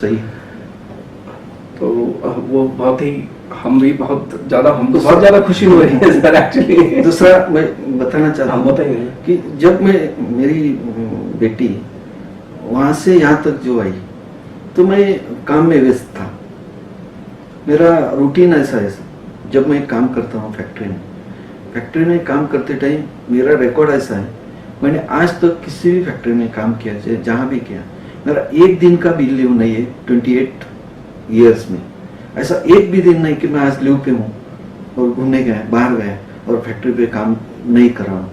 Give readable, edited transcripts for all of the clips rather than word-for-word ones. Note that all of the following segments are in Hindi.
सही। तो वो बहुत ही हम तो बहुत ज्यादा खुशी हो रही है सर एक्चुअली। दूसरा मैं बताना चाहता हूँ बताइए कि जब मेरी बेटी वहां से यहाँ तक जो आई तो मैं काम में व्यस्त था। मेरा रूटीन ऐसा है, जब मैं काम करता हूँ फैक्ट्री में काम करते टाइम मेरा रिकॉर्ड ऐसा है, मैंने आज तक किसी भी फैक्ट्री में काम किया चाहे जहाँ भी किया, मेरा एक दिन का भी लीव नहीं है 28 ईयर्स में। ऐसा एक भी दिन नहीं कि मैं आज लीव पे हूँ और घूमने गया बाहर गया और फैक्ट्री पे काम नहीं कर रहा हूँ।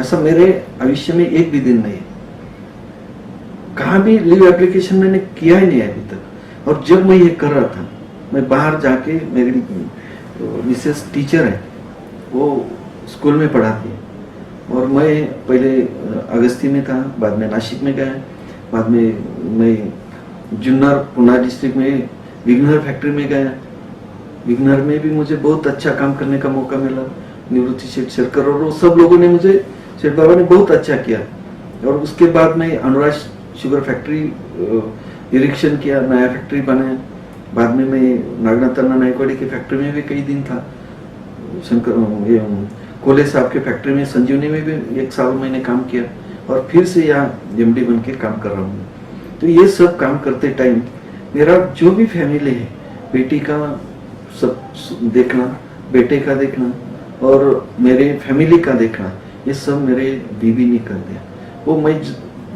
ऐसा मेरे भविष्य में एक भी दिन नहीं है। कहाँ भी लीव एप्लीकेशन मैंने किया ही नहीं अभी तक। और जब मैं ये कर रहा था, मैं बाहर जाके, मेरी मिसेस टीचर है, वो स्कूल में पढ़ाती है और मैं पहले अगस्ती में था, बाद में नासिक में गया, बाद में मैं जुन्नर पुणे डिस्ट्रिक्ट में विघ्नर फैक्ट्री में गया। विघ्नर में भी मुझे बहुत अच्छा काम करने का मौका मिला। निवृत्ति सेठ शेरकर और सब लोगों ने मुझे, सेठ बाबा ने बहुत अच्छा किया। और उसके बाद मैं अनुराज शुगर फैक्ट्री निरीक्षण किया, नया फैक्ट्री बनाया। बाद में मैं नागनाथन्ना नायकवाड़ी की फैक्ट्री में भी कई दिन था। कोले साहब के फैक्ट्री में संजीवनी में भी 1 साल मैंने काम किया और फिर से यहाँ एमडी बन के काम कर रहा हूँ। तो ये सब काम करते टाइम मेरा जो भी फैमिली है, बेटी का सब देखना, बेटे का देखना और मेरे फैमिली का देखना, ये सब मेरे बीवी ने कर दिया। वो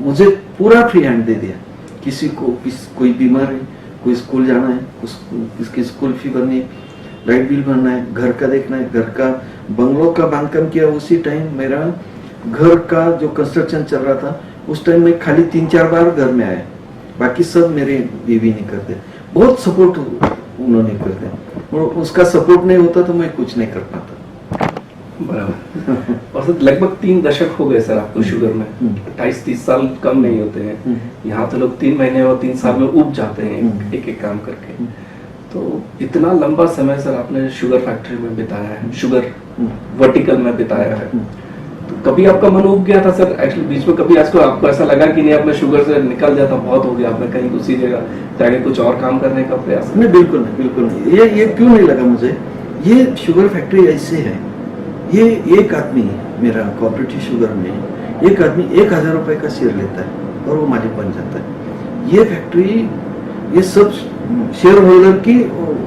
मुझे पूरा फ्री हैंड दे दिया। किसी को कोई बीमार है, कोई स्कूल जाना है, किसकी स्कूल फी भरनी है, लाइट बिल भरना है, घर का देखना है, घर का बंगलों का बांधकाम किया। उसी टाइम मेरा घर का जो कंस्ट्रक्शन चल रहा था, उस टाइम में खाली 3-4 बार घर में आया, बाकी सब मेरे बीवी ने कर दिया। बहुत सपोर्ट उन्होंने कर दिया और उसका सपोर्ट नहीं होता तो मैं कुछ नहीं कर पाता। बराबर। और सर लगभग 3 दशक हो गए सर आपको शुगर में। 28-30 साल कम नहीं होते हैं। यहाँ तो लोग 3 महीने और 3 साल में उब जाते हैं एक एक काम करके। तो इतना लंबा समय सर आपने शुगर फैक्ट्री में बिताया है, शुगर वर्टिकल में बिताया है, तो कभी आपका मन उब गया था सर एक्चुअली बीच में? कभी आपको ऐसा लगा कि नहीं अब मैं शुगर से निकल जाता, बहुत हो गया, आपने कहीं दूसरी जगह जाके कुछ और काम करने का प्रयास? नहीं, बिल्कुल नहीं। ये क्यों नहीं लगा मुझे? ये शुगर फैक्ट्री ऐसे है, ये एक आदमी मेरा कोऑपरेटिव शुगर में एक आदमी 1000 रुपए का शेयर लेता है और वो मालिक बन जाता है। ये फैक्ट्री ये सब शेयर होल्डर की,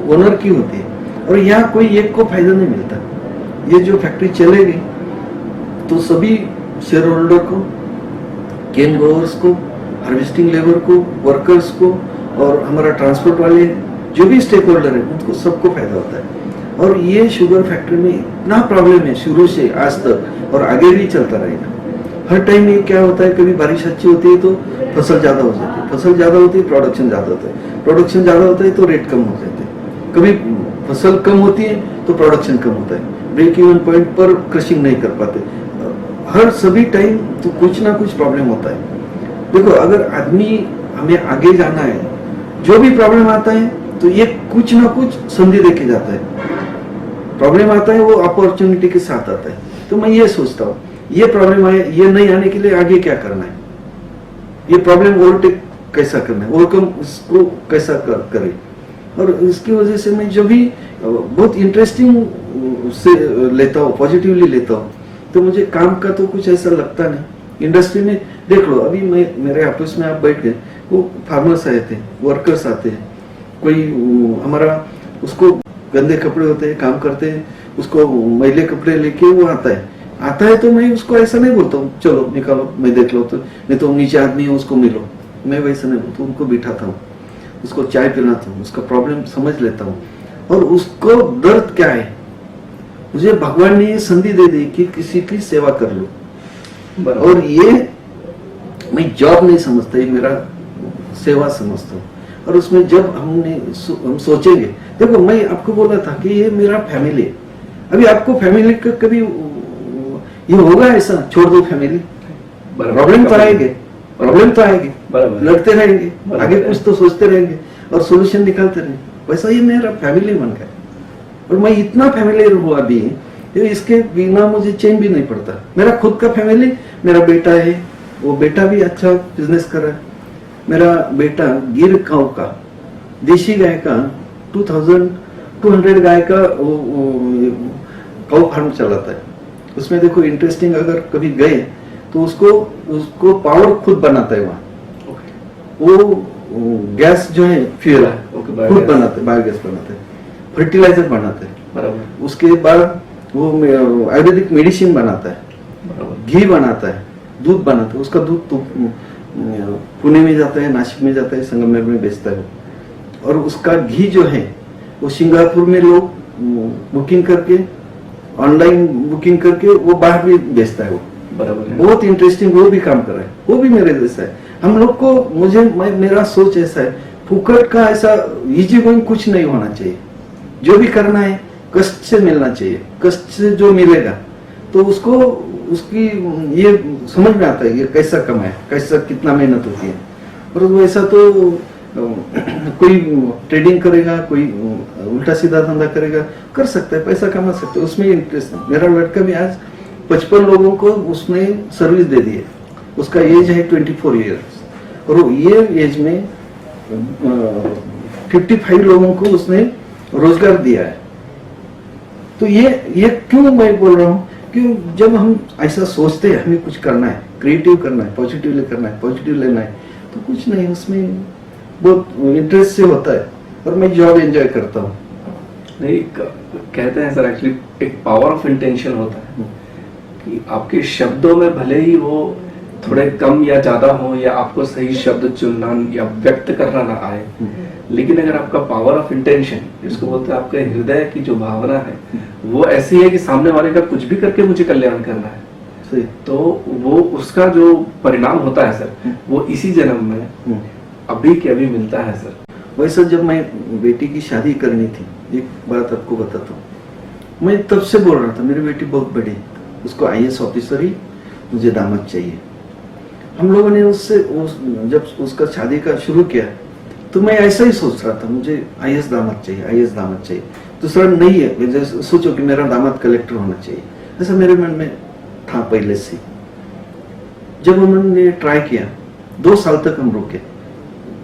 ओनर की होती है और यहाँ कोई एक को फायदा नहीं मिलता। ये जो फैक्ट्री चलेगी तो सभी शेयर होल्डर को, केन ग्रोवर्स को, हार्वेस्टिंग लेबर को, वर्कर्स को और हमारा ट्रांसपोर्ट वाले जो भी स्टेक होल्डर है उनको सबको फायदा होता है। और ये शुगर फैक्ट्री में इतना प्रॉब्लम है शुरू से आज तक और आगे भी चलता रहेगा। हर टाइम ये क्या होता है, कभी बारिश अच्छी होती है तो फसल ज्यादा हो जाती है, फसल ज्यादा होती है प्रोडक्शन ज्यादा होता है, प्रोडक्शन ज्यादा होता है तो रेट कम हो जाते हैं, कभी फसल कम होती है तो प्रोडक्शन कम होता है, ब्रेक इवन पॉइंट पर क्रशिंग नहीं कर पाते। हर सभी टाइम तो कुछ ना कुछ प्रॉब्लम होता है। देखो, अगर आदमी हमें आगे जाना है, जो भी प्रॉब्लम आता है तो ये कुछ ना कुछ संधि देके जाता है। प्रॉब्लम आता है वो अपॉर्चुनिटी के साथ आता है। तो मैं ये सोचता हूँ, ये प्रॉब्लम आए, ये नहीं आने के लिए आगे क्या करना है, ये प्रॉब्लम ओवरटेक कैसा करना है, ओवरकम इसको कैसा करें। और इसकी वजह से मैं जो भी बहुत इंटरेस्टिंग से लेता हूँ, पॉजिटिवली लेता हूँ, तो मुझे काम का तो कुछ ऐसा लगता नहीं। इंडस्ट्री में देख लो, अभी मेरे ऑफिस में आप बैठ गए, वो फार्मर्स आए थे, वर्कर्स आते हैं, कोई हमारा उसको गंदे कपड़े होते हैं, काम करते हैं, उसको मैले कपड़े लेके वो आता है तो मैं उसको ऐसा नहीं बोलता हूँ चलो निकालो मैं देख लो, तो नहीं तो नीचे आदमी है उसको मिलो, मैं वैसा नहीं बोलता। उनको बिठाता हूँ, उसको चाय पिलाता हूँ, उसका प्रॉब्लम समझ लेता हूँ और उसको दर्द क्या है, मुझे भगवान ने ये संधि दे दी कि किसी की सेवा कर लो। और ये मैं जॉब नहीं समझता, ये मेरा सेवा समझता हूँ। और उसमें जब हम सोचेंगे, देखो मैं आपको बोला था कि ये मेरा फैमिली है। अभी आपको फैमिली का कभी ये होगा ऐसा, छोड़ दो फैमिली, प्रॉब्लम तो आएंगे, लड़ते रहेंगे, आगे कुछ तो सोचते रहेंगे और सोल्यूशन निकालते रहेंगे। वैसा ये मेरा फैमिली बन गया और मैं इतना फैमिलियर हुआ अभी, इसके बिना मुझे चैन भी नहीं पड़ता। मेरा खुद का फैमिली, मेरा बेटा है, वो बेटा भी अच्छा बिजनेस कर रहा है, मेरा बेटा गिर गांव का देशी गाय का 2200 गाय का काउ फार्म चलाता है। उसमें देखो इंटरेस्टिंग, अगर कभी गए तो उसको पावर खुद बनाता है वहाँ। वो गैस जो है फ्यूल खुद बनाते, बायोगैस बनाते हैं, फर्टिलाइजर बनाते हैं, बराबर। उसके बाद वो आयुर्वेदिक मेडिसिन बनाता है, घी बनाता है, दूध बनाता है। उसका दूध तो पुणे में जाता है, नासिक में जाता है, संगमनेर में बेचता है। और उसका घी जो है वो सिंगापुर में लोग बुकिंग करके, ऑनलाइन बुकिंग करके वो बाहर भी बेचता है। वो बराबर है। बहुत इंटरेस्टिंग, वो भी काम कर रहा है, वो भी मेरे जैसा है। हम लोग को मेरा सोच ऐसा है, फुकट का ऐसा इजी गोइंग कुछ नहीं होना चाहिए। जो भी करना है कष्ट से मिलना चाहिए। कष्ट से जो मिलेगा तो उसको उसकी ये समझ में आता है ये कैसा कमाए, कैसा कितना मेहनत होती है। और वैसा तो कोई ट्रेडिंग करेगा, कोई उल्टा सीधा धंधा करेगा, कर सकता है, पैसा कमा सकता है, उसमें इंटरेस्ट है। मेरा लड़का भी आज 55 लोगों को उसने सर्विस दे दी है। उसका एज है 24 ईयर्स और ये एज में 55 लोगों को उसने रोजगार दिया है। तो ये क्यों मैं बोल रहा हूँ कि जब हम ऐसा सोचते हैं हमें कुछ करना है, क्रिएटिव करना है, पॉजिटिवली करना है, पॉजिटिव लेना है, तो कुछ नहीं, उसमें बहुत इंटरेस्ट से होता है। और मैं जॉब एंजॉय करता हूँ। नहीं, कहते हैं सर एक्चुअली एक पावर ऑफ इंटेंशन होता है कि आपके शब्दों में भले ही वो थोड़े कम या ज्यादा हो, या आपको सही शब्द चुनना या व्यक्त करना ना आए, लेकिन अगर आपका पावर ऑफ इंटेंशन, जिसको बोलते हैं आपके हृदय की जो भावना है, वो ऐसी है कि सामने वाले का कुछ भी करके मुझे कल्याण करना है, सही। तो वो उसका जो परिणाम होता है सर, वो इसी जन्म में अभी के अभी मिलता है सर। वैसे जब मैं बेटी की शादी करनी थी, एक बात आपको बताता हूँ, मैं तब से बोल रहा था मेरी बेटी बहुत बड़ी, उसको IAS ऑफिसर ही मुझे दामाद चाहिए। हम लोगों ने जब उसका शादी का शुरू किया तो मैं ऐसा ही सोच रहा था, मुझे IAS दामाद चाहिए, IAS दामाद चाहिए। दूसरा नहीं है, जैसे सोचो कि मेरा दामाद कलेक्टर होना चाहिए, ऐसा मेरे मन में था पहले से। जब उन्होंने ट्राई किया 2 साल तक हम रुके,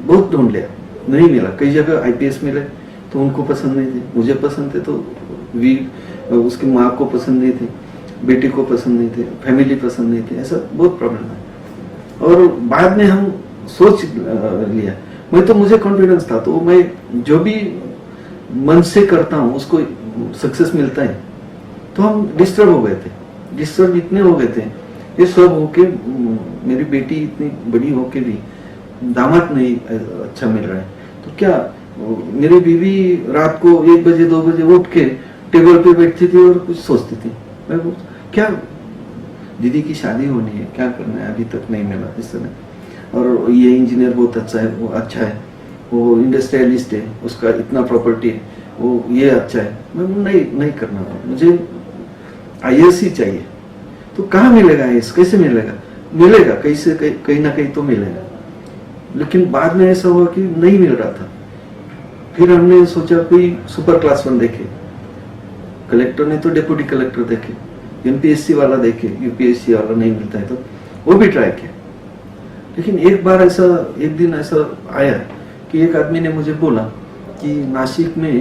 बहुत ढूंढ लिया, नहीं मिला। कई जगह IPS मिले तो उनको पसंद नहीं थे, मुझे पसंद थे तो उसकी माँ को पसंद नहीं थे, बेटी को पसंद नहीं थे, फैमिली पसंद नहीं थे, ऐसा बहुत प्रॉब्लम है। और बाद में हम सोच लिया, मैं तो मुझे कॉन्फिडेंस था, तो मैं जो भी मन से करता हूँ उसको सक्सेस मिलता है। तो हम डिस्टर्ब हो गए थे, डिस्टर्ब इतने हो गए थे, ये सब होके मेरी बेटी इतनी बड़ी होके भी दामाद नहीं अच्छा मिल रहा है। तो क्या मेरी बीवी रात को 1 बजे 2 बजे उठ के टेबल पे बैठती थी और कुछ सोचती थी, मैं क्या दीदी की शादी होनी है, क्या करना है, अभी तक नहीं मिला इस समय। और ये इंजीनियर बहुत अच्छा है, वो अच्छा है, वो इंडस्ट्रियलिस्ट है, उसका इतना प्रॉपर्टी है, वो ये अच्छा है। मैं नहीं करना, मुझे IAS ही चाहिए। तो कहाँ मिलेगा IAS, कैसे मिलेगा? मिलेगा कैसे, कहीं ना कहीं तो मिलेगा। लेकिन बाद में ऐसा हुआ कि नहीं मिल रहा था। फिर हमने सोचा कोई सुपर क्लास 1 देखे, कलेक्टर ने तो डेप्यूटी कलेक्टर देखे, MPSC वाला देखे, UPSC वाला नहीं मिलता है तो वो भी ट्राई किया। लेकिन एक दिन ऐसा आया कि एक आदमी ने मुझे बोला कि नासिक में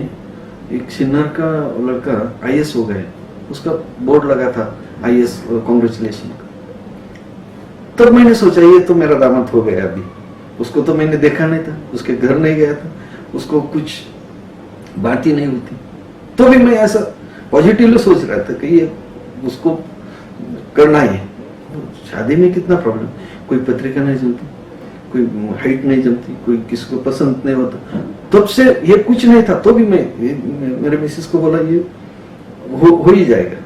एक सिन्नर का लड़का IAS हो गया, उसका बोर्ड लगा था IAS, कांग्रेचुलेशन। तब मैंने सोचा ये तो मेरा दामाद हो गया। अभी उसको तो मैंने देखा नहीं था, उसके घर नहीं गया था, उसको कुछ बात ही नहीं होती, तो भी मैं ऐसा पॉजिटिवली सोच रहा था कि ये उसको करना ही है। शादी में कितना प्रॉब्लम, कोई पत्रिका नहीं जमती, कोई हाइट नहीं जमती, कोई किसी को पसंद नहीं होता। तब से ये कुछ नहीं था, तो भी मैं मेरे मिसेस को बोला ये हो ही जाएगा।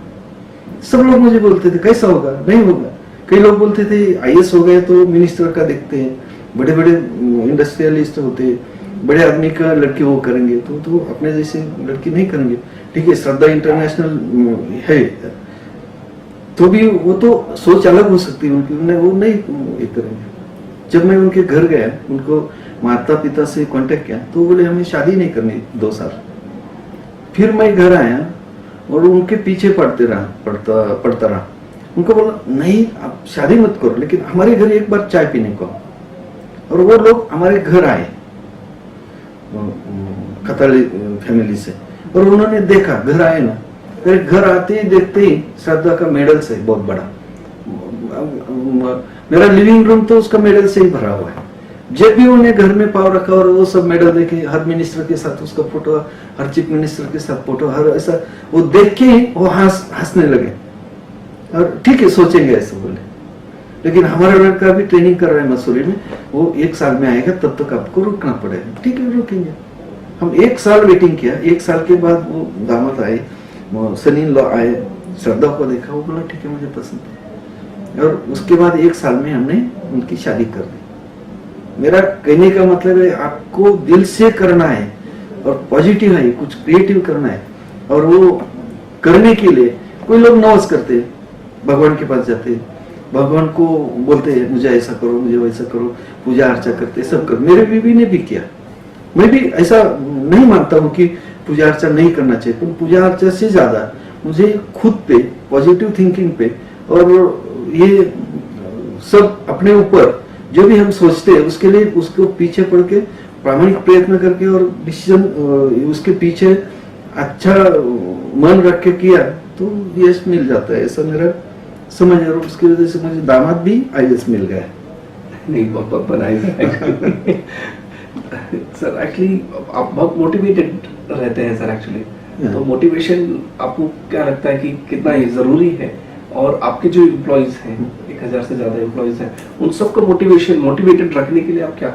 सब लोग मुझे बोलते थे कैसा होगा, नहीं होगा। कई लोग बोलते थे IAS हो गए तो मिनिस्टर का देखते हैं, बड़े बड़े इंडस्ट्रियलिस्ट होते हैं, बड़े आदमी का लड़की वो करेंगे, तो अपने जैसे लड़की नहीं करेंगे। ठीक है, श्रद्धा इंटरनेशनल है, तो भी वो तो सोच अलग हो सकती है उनकी, वो नहीं ये करेंगे। जब मैं उनके घर गया, उनको माता पिता से कांटेक्ट किया, तो बोले हमें शादी नहीं करनी 2 साल। फिर मैं घर आया और उनके पीछे पढ़ता रहा। उनको बोला नहीं आप शादी मत करो, लेकिन हमारे घर एक बार चाय पीने को। और वो लोग हमारे घर आए खताली फैमिली से, और उन्होंने देखा, घर आए ना, फिर घर आते ही देखते ही श्रद्धा का मेडल से बहुत बड़ा, मेरा लिविंग रूम तो उसका मेडल से ही भरा हुआ है। जब भी उन्हें घर में पाव रखा और वो सब मेडल देखे, हर मिनिस्टर के साथ उसका फोटो, हर चीफ मिनिस्टर के साथ फोटो, हर ऐसा वो देख के ही वो हंसने लगे। और ठीक है, सोचेंगे ऐसे बोले, लेकिन हमारा लड़का भी ट्रेनिंग कर रहा है मसूरी में, वो 1 साल में आएगा, तब तक आपको रुकना पड़ेगा। ठीक है, रुकेंगे। हम 1 साल वेटिंग किया। 1 साल के बाद वो दामाद आए, सनी लॉ आए, श्रद्धा को देखा, वो बोला ठीक है मुझे पसंद है, और उसके बाद 1 साल में हमने उनकी शादी कर दी। मेरा कहने का मतलब है आपको दिल से करना है और पॉजिटिव है, कुछ क्रिएटिव करना है, और वो करने के लिए कोई लोग नॉस करते हैं, भगवान के पास जाते हैं, भगवान को बोलते हैं मुझे ऐसा करो, मुझे वैसा करो, पूजा अर्चा करते सब कर। मेरे बीवी ने भी किया। मैं भी ऐसा नहीं मानता हूँ कि पूजा अर्चा नहीं करना चाहिए, पर पूजा अर्चा से ज्यादा मुझे खुद पे पॉजिटिव थिंकिंग पे, और ये सब अपने ऊपर जो भी हम सोचते हैं उसके लिए उसको पीछे पड़ के प्रामाणिक प्रयत्न करके और डिसीजन उसके पीछे अच्छा मन रख के किया तो यश मिल जाता है, ऐसा मेरा समझ है। और उसकी वजह से मुझे दामाद भी IAS मिल गया। नहीं, बहुत बनाई सर। एक्चुअली आप बहुत मोटिवेटेड रहते हैं सर एक्चुअली। तो मोटिवेशन आपको क्या लगता है कि कितना ही जरूरी है, और आपके जो एम्प्लॉइज हैं 1000 से ज्यादा एम्प्लॉइज हैं, उन सबको मोटिवेटेड रखने के लिए आप क्या?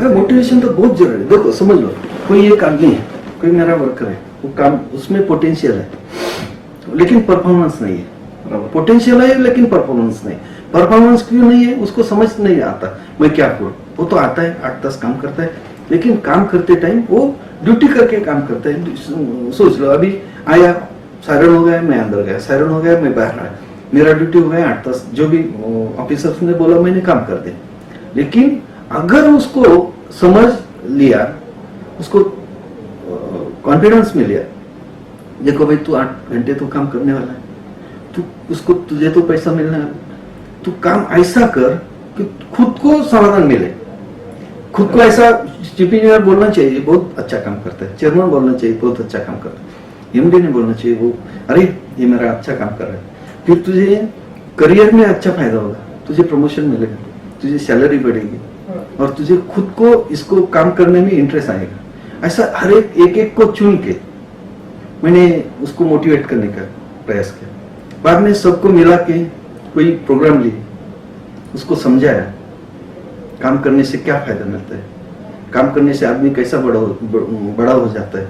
मोटिवेशन तो बहुत जरूरी है। देखो समझ लो, कोई एक आदमी है, कोई मेरा वर्कर है, वो काम उसमें पोटेंशियल है लेकिन परफॉर्मेंस नहीं है। पोटेंशियल है लेकिन परफॉर्मेंस नहीं। परफॉर्मेंस क्यों नहीं है? उसको समझ नहीं आता मैं क्या करूं। वो तो आता है 8-10 काम करता है, लेकिन काम करते टाइम वो ड्यूटी करके काम करता है। सोच लो, अभी आया, सायरन हो गया, मैं अंदर गया, सायरन हो गया, मैं बाहर आया, मेरा ड्यूटी हो गया 8-10, जो भी ऑफिसर्स ने बोला मैंने काम कर दिया। लेकिन अगर उसको समझ लिया, उसको कॉन्फिडेंस में लिया, देखो भाई तू 8 घंटे तो काम करने वाला है, तू उसको तुझे तो पैसा मिलना है, तू काम ऐसा कर कि खुद को समाधान मिले। खुद को ऐसा चीफ इंजीनियर बोलना चाहिए बहुत अच्छा काम करता है, चेयरमैन बोलना चाहिए बहुत अच्छा काम करता है, MD ने बोलना चाहिए वो अरे ये मेरा अच्छा काम कर रहा है। फिर तुझे करियर में अच्छा फायदा होगा, तुझे प्रमोशन मिलेगा, तुझे सैलरी बढ़ेगी, और तुझे खुद को इसको काम करने में इंटरेस्ट आएगा। ऐसा हर एक को चुन के मैंने उसको मोटिवेट करने का प्रयास किया। बाद में सबको मिला के कोई प्रोग्राम ली, उसको समझाया काम करने से क्या फायदा मिलता है, काम करने से आदमी कैसा बड़ा हो जाता है,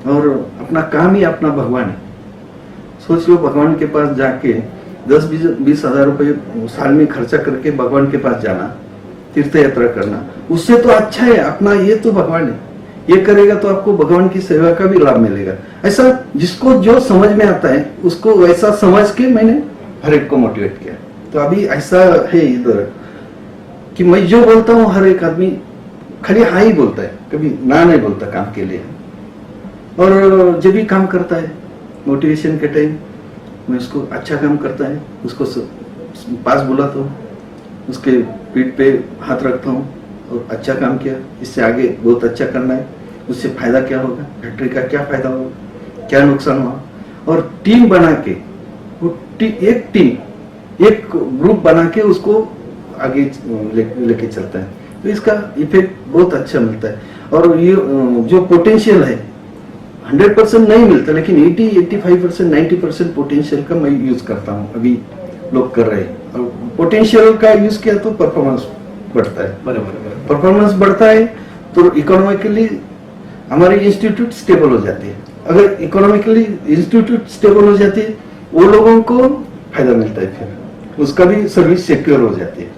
और अपना काम ही अपना भगवान है। सोच लो, भगवान के पास जाके 10-20 हजार रुपये साल में खर्चा करके भगवान के पास जाना, तीर्थ यात्रा करना, उससे तो अच्छा है अपना ये तो भगवान है। ये करेगा तो आपको भगवान की सेवा का भी लाभ मिलेगा। ऐसा जिसको जो समझ में आता है उसको वैसा समझ के मैंने हर एक को मोटिवेट किया। तो अभी ऐसा है इधर कि मैं जो बोलता हूँ हर एक आदमी खाली हाँ ही बोलता है, कभी ना नहीं बोलता काम के लिए। और जब भी काम करता है मोटिवेशन के टाइम मैं उसको अच्छा काम करता है उसको पास बुलाता हूँ, उसके पीठ पे हाथ रखता हूँ और अच्छा काम किया, इससे आगे बहुत अच्छा करना है, उससे फायदा क्या होगा, फैक्ट्री का क्या फायदा होगा, क्या नुकसान हुआ, और टीम बना के वो एक ग्रुप बना के उसको आगे लेके चलता है। तो इसका इफेक्ट बहुत अच्छा मिलता है। और ये जो पोटेंशियल है 100% नहीं मिलता, लेकिन 80-85% 90% पोटेंशियल का मैं यूज करता हूँ। अभी लोग कर रहे हैं, और पोटेंशियल का यूज किया तो परफॉर्मेंस बढ़ता है। परफॉर्मेंस बढ़ता है तो इकोनॉमिकली हमारी इंस्टीट्यूट स्टेबल हो जाती है। अगर इकोनॉमिकली इंस्टीट्यूट स्टेबल हो जाती है, वो लोगों को फायदा मिलता है, फिर उसका भी सर्विस सिक्योर हो जाती है।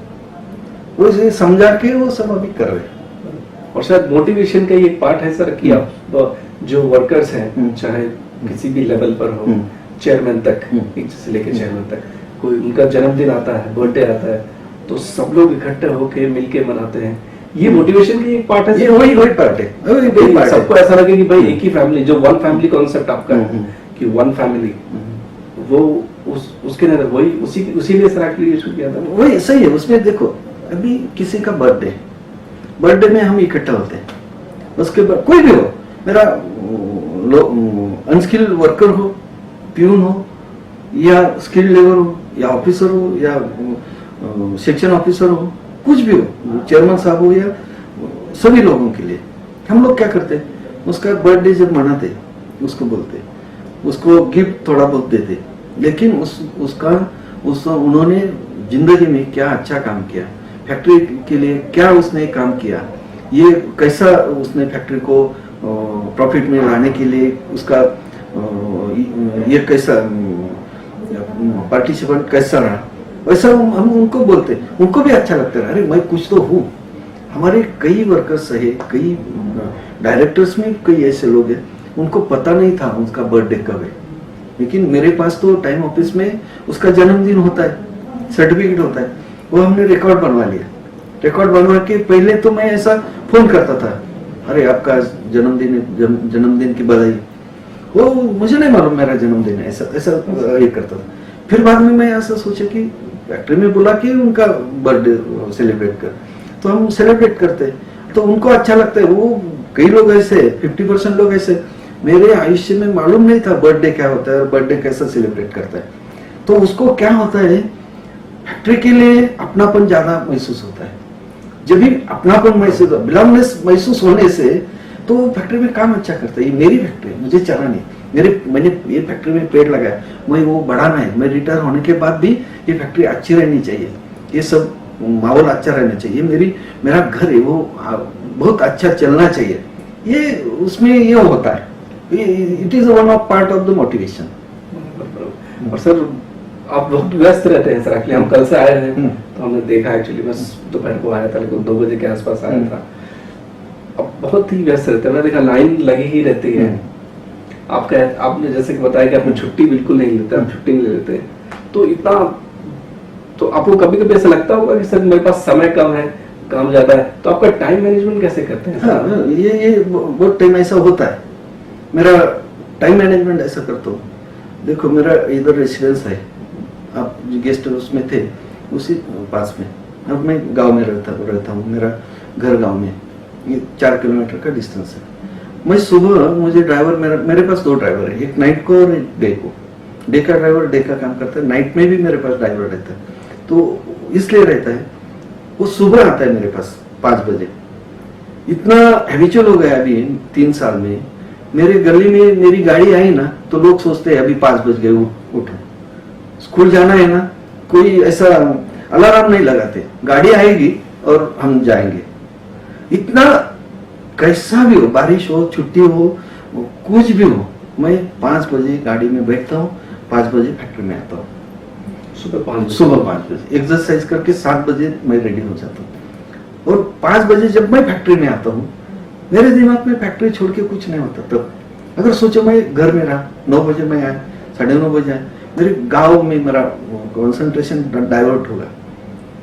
वो इसे समझा के वो सब अभी कर रहे हैं। और शायद मोटिवेशन का ये एक पार्ट है सर कि आप जो वर्कर्स हैं चाहे किसी भी लेवल पर हो, चेयरमैन तक, से लेकर चेयरमैन तक, कोई उनका जन्मदिन आता है, बर्थडे आता है, तो सब लोग इकट्ठे होके मिलके मनाते हैं। ये मोटिवेशन का एक पार्ट है। ये वही पार्ट है। सबको ऐसा लगे कि भाई एक ही फैमिली, जो वन फैमिली कॉन्सेप्ट आपका है कि वन फैमिली, वो उसके अंदर वही उसी लिए सर एक्चुअली शुरू किया था। वही सही है। उसमें देखो, अभी किसी का बर्थडे बर्थडे में हम इकट्ठा होते हैं, उसके बाद कोई भी हो, मेरा अनस्किल्ड वर्कर हो, प्यून हो या स्किल्ड लेबर हो या ऑफिसर हो या सेक्शन ऑफिसर हो, कुछ भी हो, चेयरमैन साहब हो या सभी लोगों के लिए हम लोग क्या करते, उसका बर्थडे जब मनाते उसको बोलते, उसको गिफ्ट थोड़ा बहुत देते, लेकिन उन्होंने जिंदगी में क्या अच्छा काम किया, फैक्ट्री के लिए क्या उसने काम किया, ये कैसा उसने फैक्ट्री को प्रॉफिट में लाने के लिए उसका ये कैसा पार्टिसिपेंट कैसा रहा, वैसा हम उनको बोलते, उनको भी अच्छा लगता है, अरे मैं कुछ तो हूँ। हमारे कई वर्कर्स है, कई डायरेक्टर्स में कई ऐसे लोग हैं उनको पता नहीं था उसका बर्थडे कब है, लेकिन मेरे पास तो टाइम ऑफिस में उसका जन्मदिन होता है, सर्टिफिकेट होता है, वो हमने रिकॉर्ड बनवा लिया। रिकॉर्ड बनवा के पहले तो मैं ऐसा फोन करता था, अरे आपका जन्मदिन की बधाई, वो मुझे नहीं मालूम मेरा जन्मदिन है, ऐसा ऐसा ये करता था। फिर बाद में मैं ऐसा सोचा कि फैक्ट्री में बुला के उनका बर्थडे सेलिब्रेट कर, तो हम सेलिब्रेट करते तो उनको अच्छा लगता है। वो कई लोग ऐसे 50% लोग ऐसे, मेरे आयुष्य में मालूम नहीं था बर्थडे क्या होता है और बर्थडे कैसा सेलिब्रेट करता है। तो उसको क्या होता है, फैक्ट्री के लिए अपनापन ज्यादा महसूस होता है। जब भी अपनापन महसूस, बिलोंगनेस महसूस होने से तो फैक्ट्री में काम अच्छा करता है। ये मेरी फैक्ट्री, मुझे चलानी, मैंने ये फैक्ट्री में पेड़ लगाया, मैं वो बढ़ाना है, मैं रिटायर होने के बाद भी ये फैक्ट्री अच्छी रहनी चाहिए, ये सब माहौल अच्छा रहना चाहिए, मेरा घर है वो बहुत अच्छा चलना चाहिए, ये उसमें ये होता है। It is one of part of the motivation. और सर आप बहुत व्यस्त रहते हैं सर, एक्चुअली हम कल से आए हैं तो हमने देखा, एक्चुअली बस दोपहर को आया था, लेकिन 2 बजे के आसपास आया था। अब बहुत ही व्यस्त रहते हैं, मैंने देखा लाइन लगी ही रहती है। आपने जैसे कि बताया कि आपने छुट्टी बिल्कुल नहीं लेते, आप छुट्टी नहीं लेते, तो इतना, तो आपको कभी कभी ऐसा लगता होगा कि सर मेरे पास समय कम है, काम ज्यादा है, तो आपका टाइम मैनेजमेंट कैसे करते हैं? हाँ, ये बहुत टाइम ऐसा होता है, मेरा टाइम मैनेजमेंट ऐसा करता हूँ। देखो मेरा इधर रेसिडेंस है, आप जो गेस्ट हाउस में थे उसी पास में, अब मैं गांव में रहता हूँ, मेरा घर गांव में, ये 4 किलोमीटर का डिस्टेंस है। मैं सुबह, मुझे ड्राइवर, मेरे पास 2 ड्राइवर है, एक नाइट को और एक डे को। डे का ड्राइवर डे का काम करता है, नाइट में भी मेरे पास ड्राइवर रहता है। तो इसलिए रहता है, वो सुबह आता है मेरे पास 5 बजे। इतना हैबिचुअल हो गया अभी 3 साल में, मेरे गली में मेरी गाड़ी आई ना तो लोग सोचते हैं अभी 5 बज गए, उठो, स्कूल जाना है ना, कोई ऐसा अलार्म नहीं लगाते, गाड़ी आएगी और हम जाएंगे। इतना कैसा भी हो, बारिश हो, छुट्टी हो, कुछ भी हो, मैं 5 बजे गाड़ी में बैठता हूँ, 5 बजे फैक्ट्री में आता हूँ, सुबह 5 बजे एक्सरसाइज करके 7 बजे मैं रेडी हो जाता हूँ। और 5 बजे जब मैं फैक्ट्री में आता हूँ, मेरे दिमाग में फैक्ट्री छोड़ के कुछ नहीं होता। तब अगर सोचो मैं घर में रहा, 9 बजे मैं आया, 9:30 बजे आया, मेरे गाँव में मेरा कॉन्सेंट्रेशन डाइवर्ट होगा,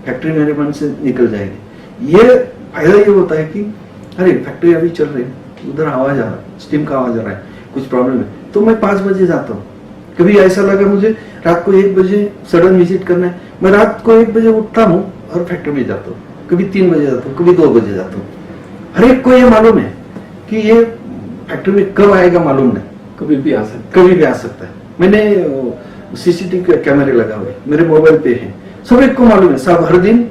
फैक्ट्री मेरे मन से निकल जाएगी। ये फायदा ये होता है कि अरे फैक्ट्री अभी चल रही है, उधर आवाज आ रहा है, स्टीम का आवाज आ रहा है, कुछ प्रॉब्लम है, तो मैं 5 बजे जाता हूँ। कभी ऐसा लगा मुझे रात को 1 बजे सडन विजिट करना है, मैं रात को 1 बजे उठता हूँ और फैक्ट्री में जाता हूँ, कभी 3 बजे जाता हूँ, कभी 2 बजे जाता हूँ। हर एक को ये मालूम है कि ये फैक्ट्री में कब आएगा मालूम नहीं, कभी भी आ सकता है। मैंने सीसीटीवी कैमरे लगा हुए मेरे मोबाइल पे है, सब एक को मालूम है, सब हर दिन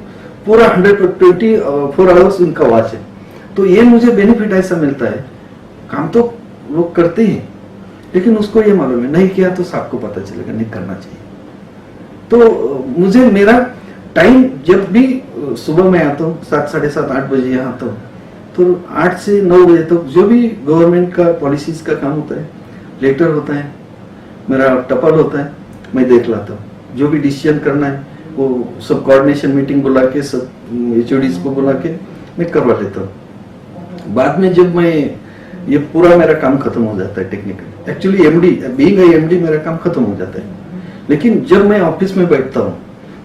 पूरा 124 आवर्स उनका वॉच है। तो ये मुझे बेनिफिट ऐसा मिलता है, काम तो लोग करते हैं लेकिन उसको ये मालूम है नहीं किया तो सबको पता चलेगा, नहीं करना चाहिए। तो मुझे मेरा टाइम, जब भी सुबह में आता हूँ 7, 7:30, 8 बजे यहाँ आता हूँ, तो 8 से 9 बजे तक जो भी गवर्नमेंट का पॉलिसीज का काम होता है, लेटर होता है, मेरा टपल होता है, मैं देख लाता हूँ। जो भी डिसीजन करना है वो सब कोऑर्डिनेशन मीटिंग बुला के, सब HODs को बुला के मैं करवा लेता हूँ। बाद में जब मैं ये पूरा मेरा काम खत्म हो जाता है, टेक्निकल एक्चुअली बीइंग एमडी मेरा काम खत्म हो जाता है। लेकिन जब मैं ऑफिस में बैठता हूँ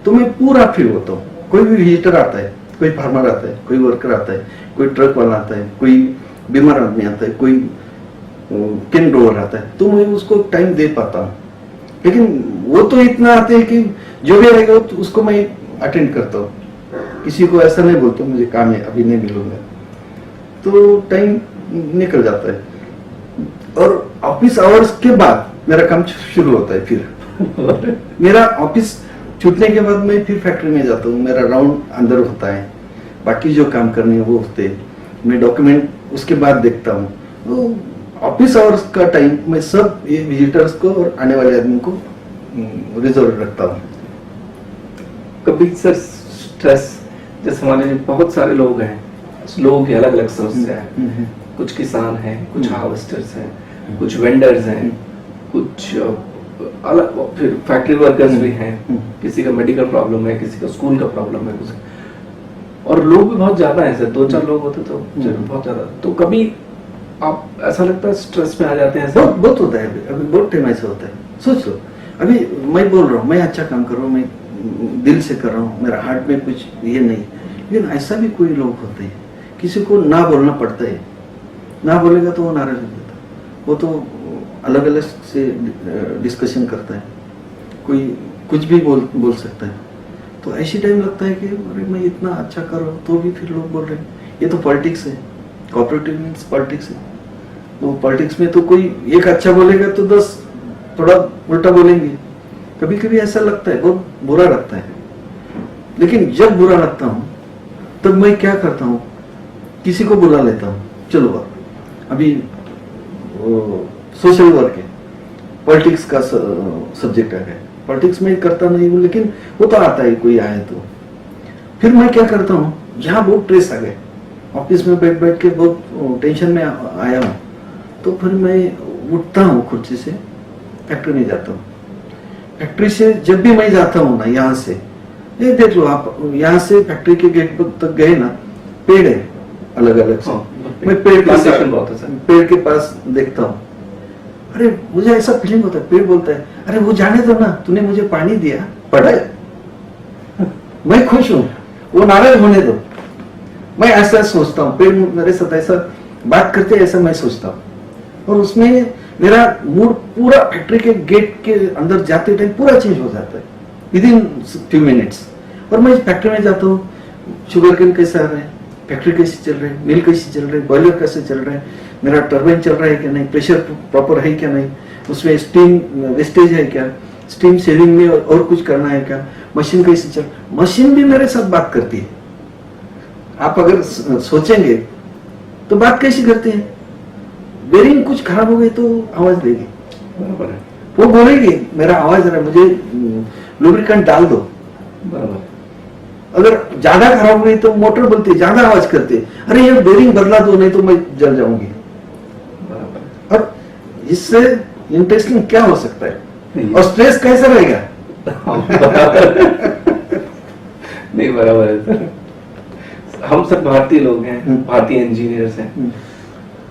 तो मैं पूरा फ्री होता हूँ। कोई भी विजिटर आता है, कोई फार्मर आता है, कोई वर्कर आता है, कोई ट्रक वाला आता है, कोई बीमार आदमी आता है, कोई कैन ड्रोवर आता है, तो मैं उसको टाइम दे पाता हूँ। लेकिन वो तो इतना आते हैं कि जो भी आएगा तो उसको मैं अटेंड करता हूँ, किसी को ऐसा नहीं बोलता मुझे काम है अभी नहीं मिलूंगा। तो टाइम निकल जाता है। और ऑफिस आवर्स के बाद मेरा काम शुरू होता है। फिर मेरा ऑफिस छूटने के बाद मैं फिर फैक्ट्री में जाता हूँ, मेरा राउंड अंदर होता है, बाकी जो काम करने हैं वो होते हैं, मैं डॉक्यूमेंट उसके बाद देखता हूँ। तो ऑफिस आवर्स का टाइम मैं सब ये विजिटर्स को और आने वाले आदमी को रिजर्व रखता हूँ। कभी सर स्ट्रेस, जैसे हमारे बहुत सारे लोग हैं, लोगों की अलग अलग समस्या है, कुछ किसान हैं, कुछ हार्वेस्टर्स हैं, कुछ वेंडर्स हैं, कुछ अलग, फिर फैक्ट्री वर्कर्स भी हैं, किसी का मेडिकल प्रॉब्लम है, किसी का स्कूल का प्रॉब्लम है, और लोग भी बहुत ज्यादा हैं सर, 2-4 लोग होते तो बहुत ज्यादा। तो कभी आप ऐसा लगता है स्ट्रेस में आ जाते हैं? बहुत होता है, अभी बहुत टाइम ऐसा होता है। सोच लो, अभी मैं बोल रहा हूँ, मैं अच्छा काम कर रहा हूँ, मैं दिल से कर रहा हूँ, मेरा हार्ट में कुछ ये नहीं, लेकिन ऐसा भी कोई लोग होते हैं, किसी को ना बोलना पड़ता है, ना बोलेगा तो वो नाराज हो जाता है, वो तो अलग अलग से डिस्कशन करता है, कोई कुछ भी बोल सकता है। तो ऐसी टाइम लगता है कि अरे मैं इतना अच्छा कर रहा हूँ तो भी फिर लोग बोल रहे हैं। ये तो पॉलिटिक्स है, कोऑपरेटिव मीन्स पॉलिटिक्स है। तो पॉलिटिक्स में तो कोई एक अच्छा बोलेगा तो 10 थोड़ा उल्टा बोलेंगे। कभी कभी ऐसा लगता है, बहुत बुरा लगता है। लेकिन जब बुरा लगता हूँ तब मैं क्या करता हूँ, किसी को बुला लेता हूँ, चलो अभी सोशल वर्क है, पॉलिटिक्स का सब्जेक्ट आ गया, पॉलिटिक्स में करता नहीं हूँ, लेकिन वो तो आता है, कोई आए तो। फिर मैं क्या करता हूँ, जहाँ बहुत स्ट्रेस आ गए, ऑफिस में बैठ बैठ के बहुत टेंशन में आया हूँ, तो फिर मैं उठता हूँ कुर्सी से, फैक्ट्री में जाता हूँ। फैक्ट्री से जब भी मैं जाता हूँ ना, यहाँ से ये देख लो आप, यहाँ से फैक्ट्री के गेट तक गए ना, पेड़ है अलग अलग से, मैं पेड़ के पास देखता हूँ। अरे मुझे ऐसा फीलिंग होता है, पेड़ बोलता है अरे वो जाने दो ना, तूने मुझे पानी दिया, पड़ा है, मैं खुश हूँ, वो नाराज होने दो। मैं ऐसा सोचता हूँ, पेड़ मेरे साथ ऐसा बात करते ऐसा मैं सोचता हूँ, और उसमें मेरा मूड पूरा फैक्ट्री के गेट के अंदर जाते टाइम पूरा चेंज हो जाता है विदिन फ्यू मिनट्स। और मैं फैक्ट्री में जाता हूँ, शुगर केन कैसा आ रहा है, फैक्ट्री कैसी चल रही है, मिल कैसी चल रही है, बॉयलर कैसे चल रहा है, मेरा टर्बाइन चल रहा है क्या नहीं, प्रेशर प्रॉपर है क्या नहीं, उसमें स्टीम वेस्टेज है क्या, स्टीम सेविंग में और कुछ करना है क्या, मशीन कैसी चल, मशीन भी मेरे साथ बात करती है। आप अगर सोचेंगे तो बात कैसी करती है, बेरिंग कुछ खराब हो गई तो आवाज देगी, बराबर है, वो बोलेगी मेरा आवाज रहा, मुझे लुब्रिकेंट डाल दो। बराबर। अगर ज्यादा खराब हो गई तो मोटर बोलती है, ज्यादा आवाज करती है, अरे ये बेरिंग बदला दो नहीं तो मैं जल जाऊंगी। बराबर। और इससे इंटरेस्टिंग क्या हो सकता है, और स्ट्रेस कैसा रहेगा? नहीं बराबर है सर, हम सब भारतीय लोग हैं, भारतीय इंजीनियर्स हैं,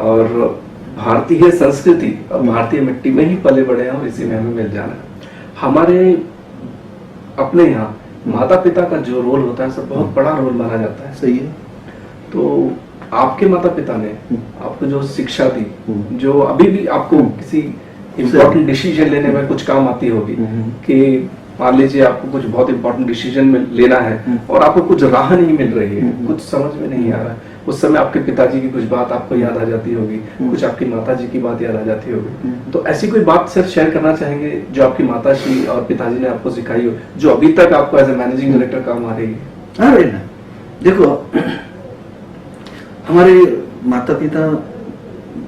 और भारतीय संस्कृति और भारतीय मिट्टी में ही पले बड़े हैं, और इसी में हमें मिल जाना है। हमारे अपने यहाँ माता पिता का जो रोल होता है सर, बहुत बड़ा रोल माना जाता है। सही है। तो आपके माता पिता ने आपको जो शिक्षा दी, जो अभी भी आपको किसी इम्पोर्टेंट डिसीजन लेने में कुछ काम आती होगी, कि मान लीजिए आपको कुछ बहुत इंपॉर्टेंट डिसीजन में लेना है और आपको कुछ राह नहीं मिल रही है, कुछ समझ में नहीं आ रहा है, उस समय आपके पिताजी की कुछ बात आपको याद आ जाती होगी, कुछ आपकी माताजी की बात याद आ जाती होगी। तो ऐसी कोई बात सर शेयर करना चाहेंगे जो आपकी माताजी और पिताजी ने आपको सिखाई हो, जो अभी तक आपको एज ए मैनेजिंग डायरेक्टर काम आ रही है? हाँ बेटा, देखो हमारे माता पिता,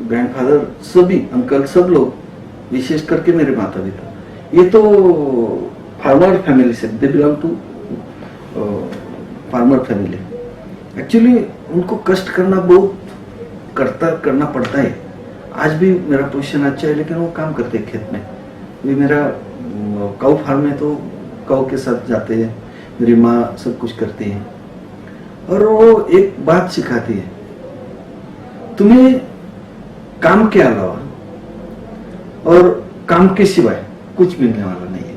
ग्रैंडफादर, सभी अंकल, सब लोग, विशेष करके मेरे माता पिता, ये तो फार्मर फैमिली से, they belong to farmer family. Actually उनको कष्ट करना बहुत करना पड़ता है। आज भी मेरा पोजीशन अच्छा है, लेकिन वो काम करते हैं खेत में। ये मेरा काऊ फार्म में, तो काऊ के साथ जाते हैं, मेरी माँ सब कुछ करती है, और वो एक बात सिखाती है, तुम्हें काम के अलावा और काम के सिवाय कुछ मिलने वाला नहीं है।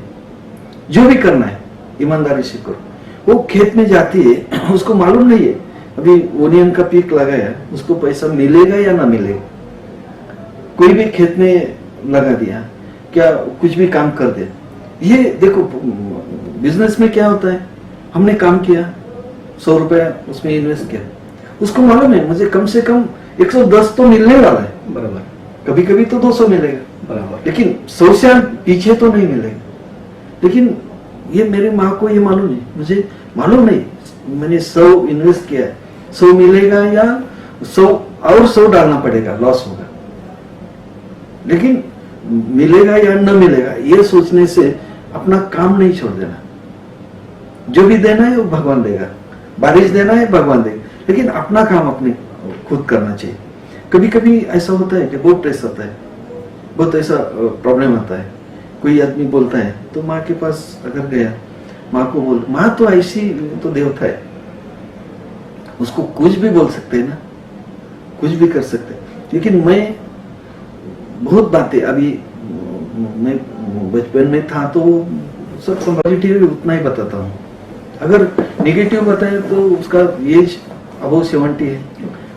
जो भी करना है ईमानदारी से करो। वो खेत में जाती है, उसको मालूम नहीं है अभी ओनियन का पीक लगाया, उसको पैसा मिलेगा या ना मिलेगा। कोई भी खेत में लगा दिया, क्या कुछ भी काम कर दे। ये देखो बिजनेस में क्या होता है, हमने काम किया, 100 रुपया उसमें इन्वेस्ट किया, उसको मालूम है मुझे कम से कम 110 तो मिलने वाला है, बराबर कभी कभी तो 200 मिलेगा, बराबर। लेकिन 100 से पीछे तो नहीं मिलेगा। लेकिन ये मेरी माँ को ये मालूम नहीं, मुझे मालूम नहीं, मैंने 100 इन्वेस्ट किया है, 100 मिलेगा या 100 और 100 डालना पड़ेगा, लॉस होगा। लेकिन मिलेगा या न मिलेगा ये सोचने से अपना काम नहीं छोड़ देना। जो भी देना है वो भगवान देगा, बारिश देना है भगवान देगा, लेकिन अपना काम अपने खुद करना चाहिए। कभी कभी ऐसा होता है कि बहुत स्ट्रेस आता है, बहुत ऐसा प्रॉब्लम आता है, कोई आदमी बोलता है तो माँ के पास अगर गया, माँ को बोल, माँ तो ऐसी तो देवता है, उसको कुछ भी बोल सकते हैं ना, कुछ भी कर सकते हैं। लेकिन मैं बहुत बातें अभी, मैं बचपन में था तो सब पॉजिटिव उतना ही बताता हूँ, अगर नेगेटिव बताए तो उसका एज अबव 70 है,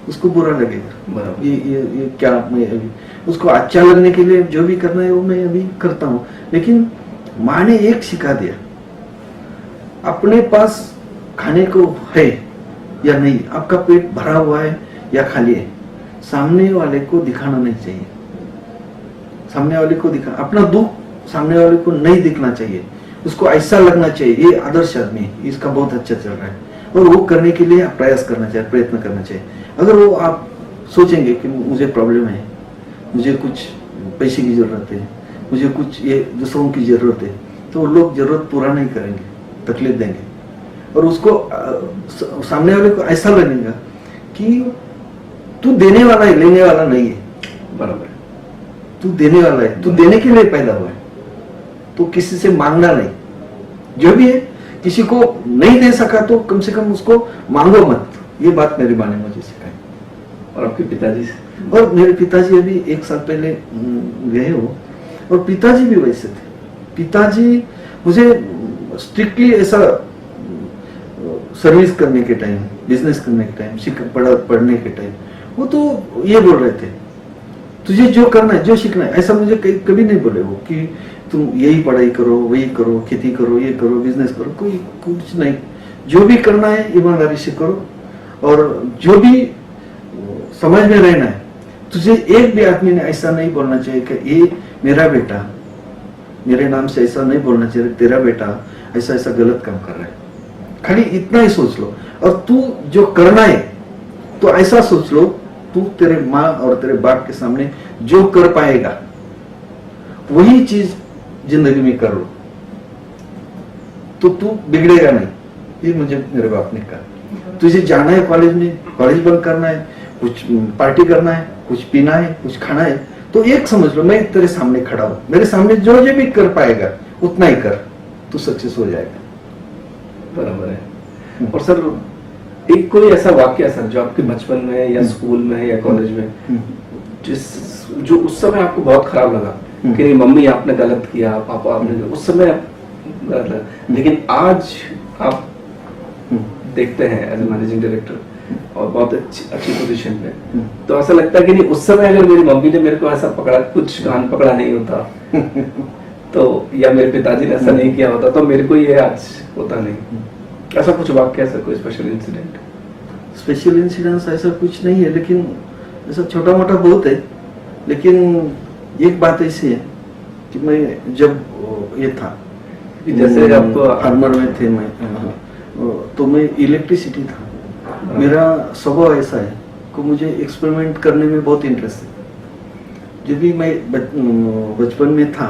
उसको बुरा लगेगा। बराबर। ये क्या, मैं अभी उसको अच्छा लगने के लिए जो भी करना है वो मैं अभी करता हूँ। लेकिन माँ ने एक सिखा दिया, अपने पास खाने को है या नहीं, आपका पेट भरा हुआ है या खाली है, सामने वाले को दिखाना नहीं चाहिए। सामने वाले को दिखा, अपना दुख सामने वाले को नहीं दिखना चाहिए, उसको ऐसा लगना चाहिए ये आदर्श आदमी है, इसका बहुत अच्छा चल रहा है, और वो करने के लिए आप प्रयास करना चाहिए, प्रयत्न करना चाहिए। अगर वो आप सोचेंगे कि मुझे प्रॉब्लम है, मुझे कुछ पैसे की जरूरत है, मुझे कुछ ये दूसरों की जरूरत है, तो वो लोग जरूरत पूरा नहीं करेंगे, तकलीफ देंगे, और उसको सामने वाले को ऐसा लगेगा कि तू देने वाला है, लेने वाला नहीं है। बराबर। तू देने वाला है, तू देने के लिए पैदा हुआ है, तो किसी से मांगना नहीं। जो भी है, किसी को नहीं दे सका तो कम से कम उसको मांगो मत, ये बात मेरी माँ ने मुझे सिखाई। और आपके पिताजी से? और मेरे पिताजी अभी 1 साल पहले गए हो, और पिताजी भी वैसे थे। पिताजी मुझे स्ट्रिक्टली ऐसा सर्विस करने के टाइम, बिजनेस करने के टाइम, पढ़ने के टाइम, वो तो ये बोल रहे थे, तुझे जो करना है, जो सीखना है, ऐसा मुझे कभी नहीं बोले वो कि तुम यही पढ़ाई करो, वही करो, खेती करो, ये करो, बिजनेस करो, कोई कुछ नहीं। जो भी करना है ईमानदारी से करो, और जो भी समझ में रहना है, तुझे एक भी आदमी ने ऐसा नहीं बोलना चाहिए कि ये मेरा बेटा, मेरे नाम से ऐसा नहीं बोलना चाहिए, तेरा बेटा ऐसा ऐसा गलत काम कर रहा है। खाली इतना ही सोच लो, और तू जो करना है तो ऐसा सोच लो, तू तेरे माँ और तेरे बाप के सामने जो कर पाएगा वही चीज जिंदगी में कर लो, तो तू बिगड़ेगा नहीं। ये मुझे मेरे बाप ने कहा। तुझे जाना है कॉलेज में, कॉलेज बंद करना है, कुछ पार्टी करना है, कुछ पीना है, कुछ खाना है, तो एक समझ लो, मैं तेरे सामने खड़ा हूं, मेरे सामने जो जो भी कर पाएगा उतना ही कर, तू सक्सेस हो जाएगा। बराबर है। और सर, एक कोई ऐसा वाक्य सर जो आपके बचपन में या स्कूल में या कॉलेज में जो उस समय आपको बहुत खराब लगा कि नहीं मम्मी आपने गलत किया, पापा आपने, उस समय गलत लगा, लेकिन आज आप देखते हैं एज ए मैनेजिंग डायरेक्टर और बहुत अच्छी पोजीशन पे, तो ऐसा लगता है कि नहीं उस समय अगर मेरी मम्मी ने मेरे को ऐसा पकड़ा, कुछ कान पकड़ा नहीं होता तो, या मेरे पिताजी ने ऐसा नहीं किया होता तो मेरे को ये आज होता नहीं। ऐसा कुछ वाक्य है सर, कोई स्पेशल इंसिडेंट? स्पेशल इंसिडेंट ऐसा कुछ नहीं है, लेकिन ऐसा छोटा मोटा बहुत है। लेकिन एक बात ऐसी है कि मैं जब ये था, जैसे आप फार्मर में थे मैं, तो मैं इलेक्ट्रिसिटी था, मेरा स्वभाव ऐसा है कि मुझे एक्सपेरिमेंट करने में बहुत इंटरेस्ट है। जब भी मैं बचपन में था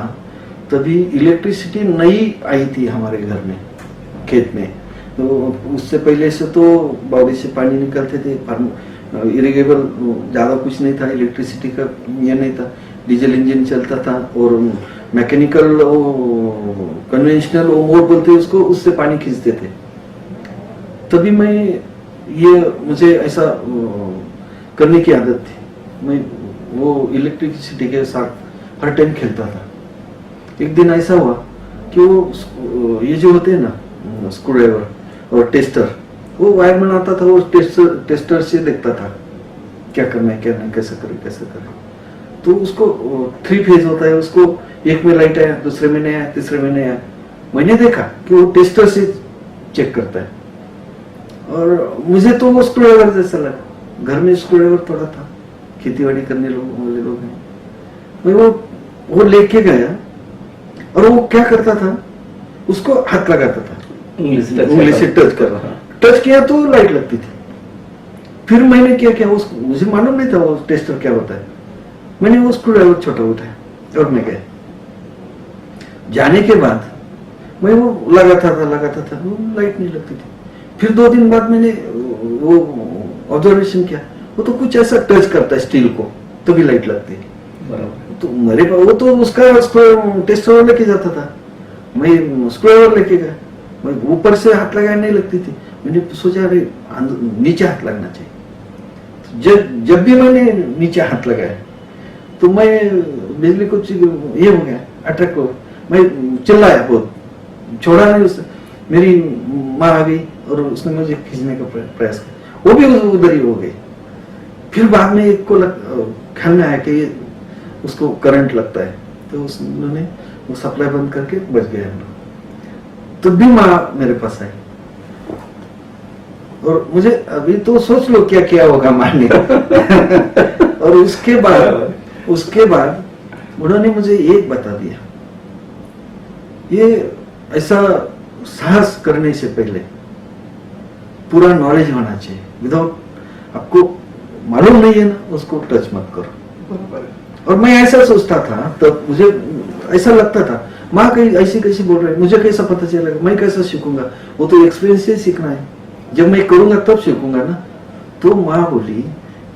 तभी इलेक्ट्रिसिटी नई आई थी हमारे घर में, खेत में, तो उससे पहले से तो बावड़ी से पानी निकलते थे, इरिगेबल ज़्यादा कुछ नहीं था, इलेक्ट्रिसिटी का ये नहीं था, डीजल इंजन चलता था, और मैकेनिकल कन्वेंशनल मोटर बोलते उसको, उससे पानी खींचते थे। तभी मैं मुझे ऐसा करने की आदत थी, मैं वो इलेक्ट्रिसिटी के साथ हर टाइम खेलता था। एक दिन ऐसा हुआ कि वो ये जो होते हैं ना स्क्रू ड्राइवर और टेस्टर, वो वायरमैन आता था, वो टेस्टर से देखता था क्या करना है, क्या नहीं, कैसे करे। तो उसको 3 फेज होता है, उसको एक में लाइट आया, दूसरे में नहीं आया, तीसरे में नहीं आया। मैंने देखा कि वो टेस्टर से चेक करता है, और मुझे तो वो स्क्रू ड्राइवर जैसा लगा। घर में स्क्रू ड्राइवर थोड़ा था, खेतीबाड़ी करने वाले लोग हैं। मैं वो लेके गया और वो क्या करता था, उसको हाथ लगाता था, उंगली से टच कर रहा, टच किया तो लाइट लगती थी। फिर मैंने क्या किया, उसको मुझे मालूम नहीं था वो टेस्टर क्या होता है। मैंने वो स्क्रू ड्राइवर छोटा उठाया और मैं गया। जाने के बाद मैं वो लगाता था, वो लाइट नहीं लगती थी। फिर 2 दिन बाद मैंने वो ऑब्जर्वेशन किया, वो तो कुछ ऐसा टच करता है स्टील को तभी लाइट लगती है। तो मेरे पास वो तो उसका टेस्टर लेके जाता था, मैं स्क्रू लेके गया, मैं ऊपर से हाथ लगाया नहीं लगती थी। मैंने सोचा अरे नीचे हाथ लगना चाहिए। जब भी मैंने नीचे हाथ लगाया तो मैं बिजली कुछ ये हो गया, अटैक हो, मैं चिल्लाया बहुत, छोड़ा नहीं उससे। मेरी माँ आ गई और उसने मुझे खींचने का प्रयास किया, वो भी उधर ही हो गई। फिर बाद में एक को ख्याल में आया कि उसको करंट लगता है, तो उन्होंने वो सप्लाई बंद करके बच गए हम लोग। तो भी माँ मेरे पास आई और मुझे अभी तो सोच लो क्या किया होगा माँ ने। और उसके बाद उन्होंने मुझे एक बता दिया, ये ऐसा साहस करने से पहले पूरा नॉलेज होना चाहिए। विदाउट आपको मालूम नहीं है ना, उसको टच मत करो। और मैं ऐसा सोचता था, तब मुझे ऐसा लगता था माँ कहीं ऐसी कैसी बोल रही है, मुझे कैसा पता चलेगा, मैं कैसा सीखूंगा, वो तो एक्सपीरियंस से सीखना है, जब मैं करूंगा तब सीखूंगा ना। तो माँ बोली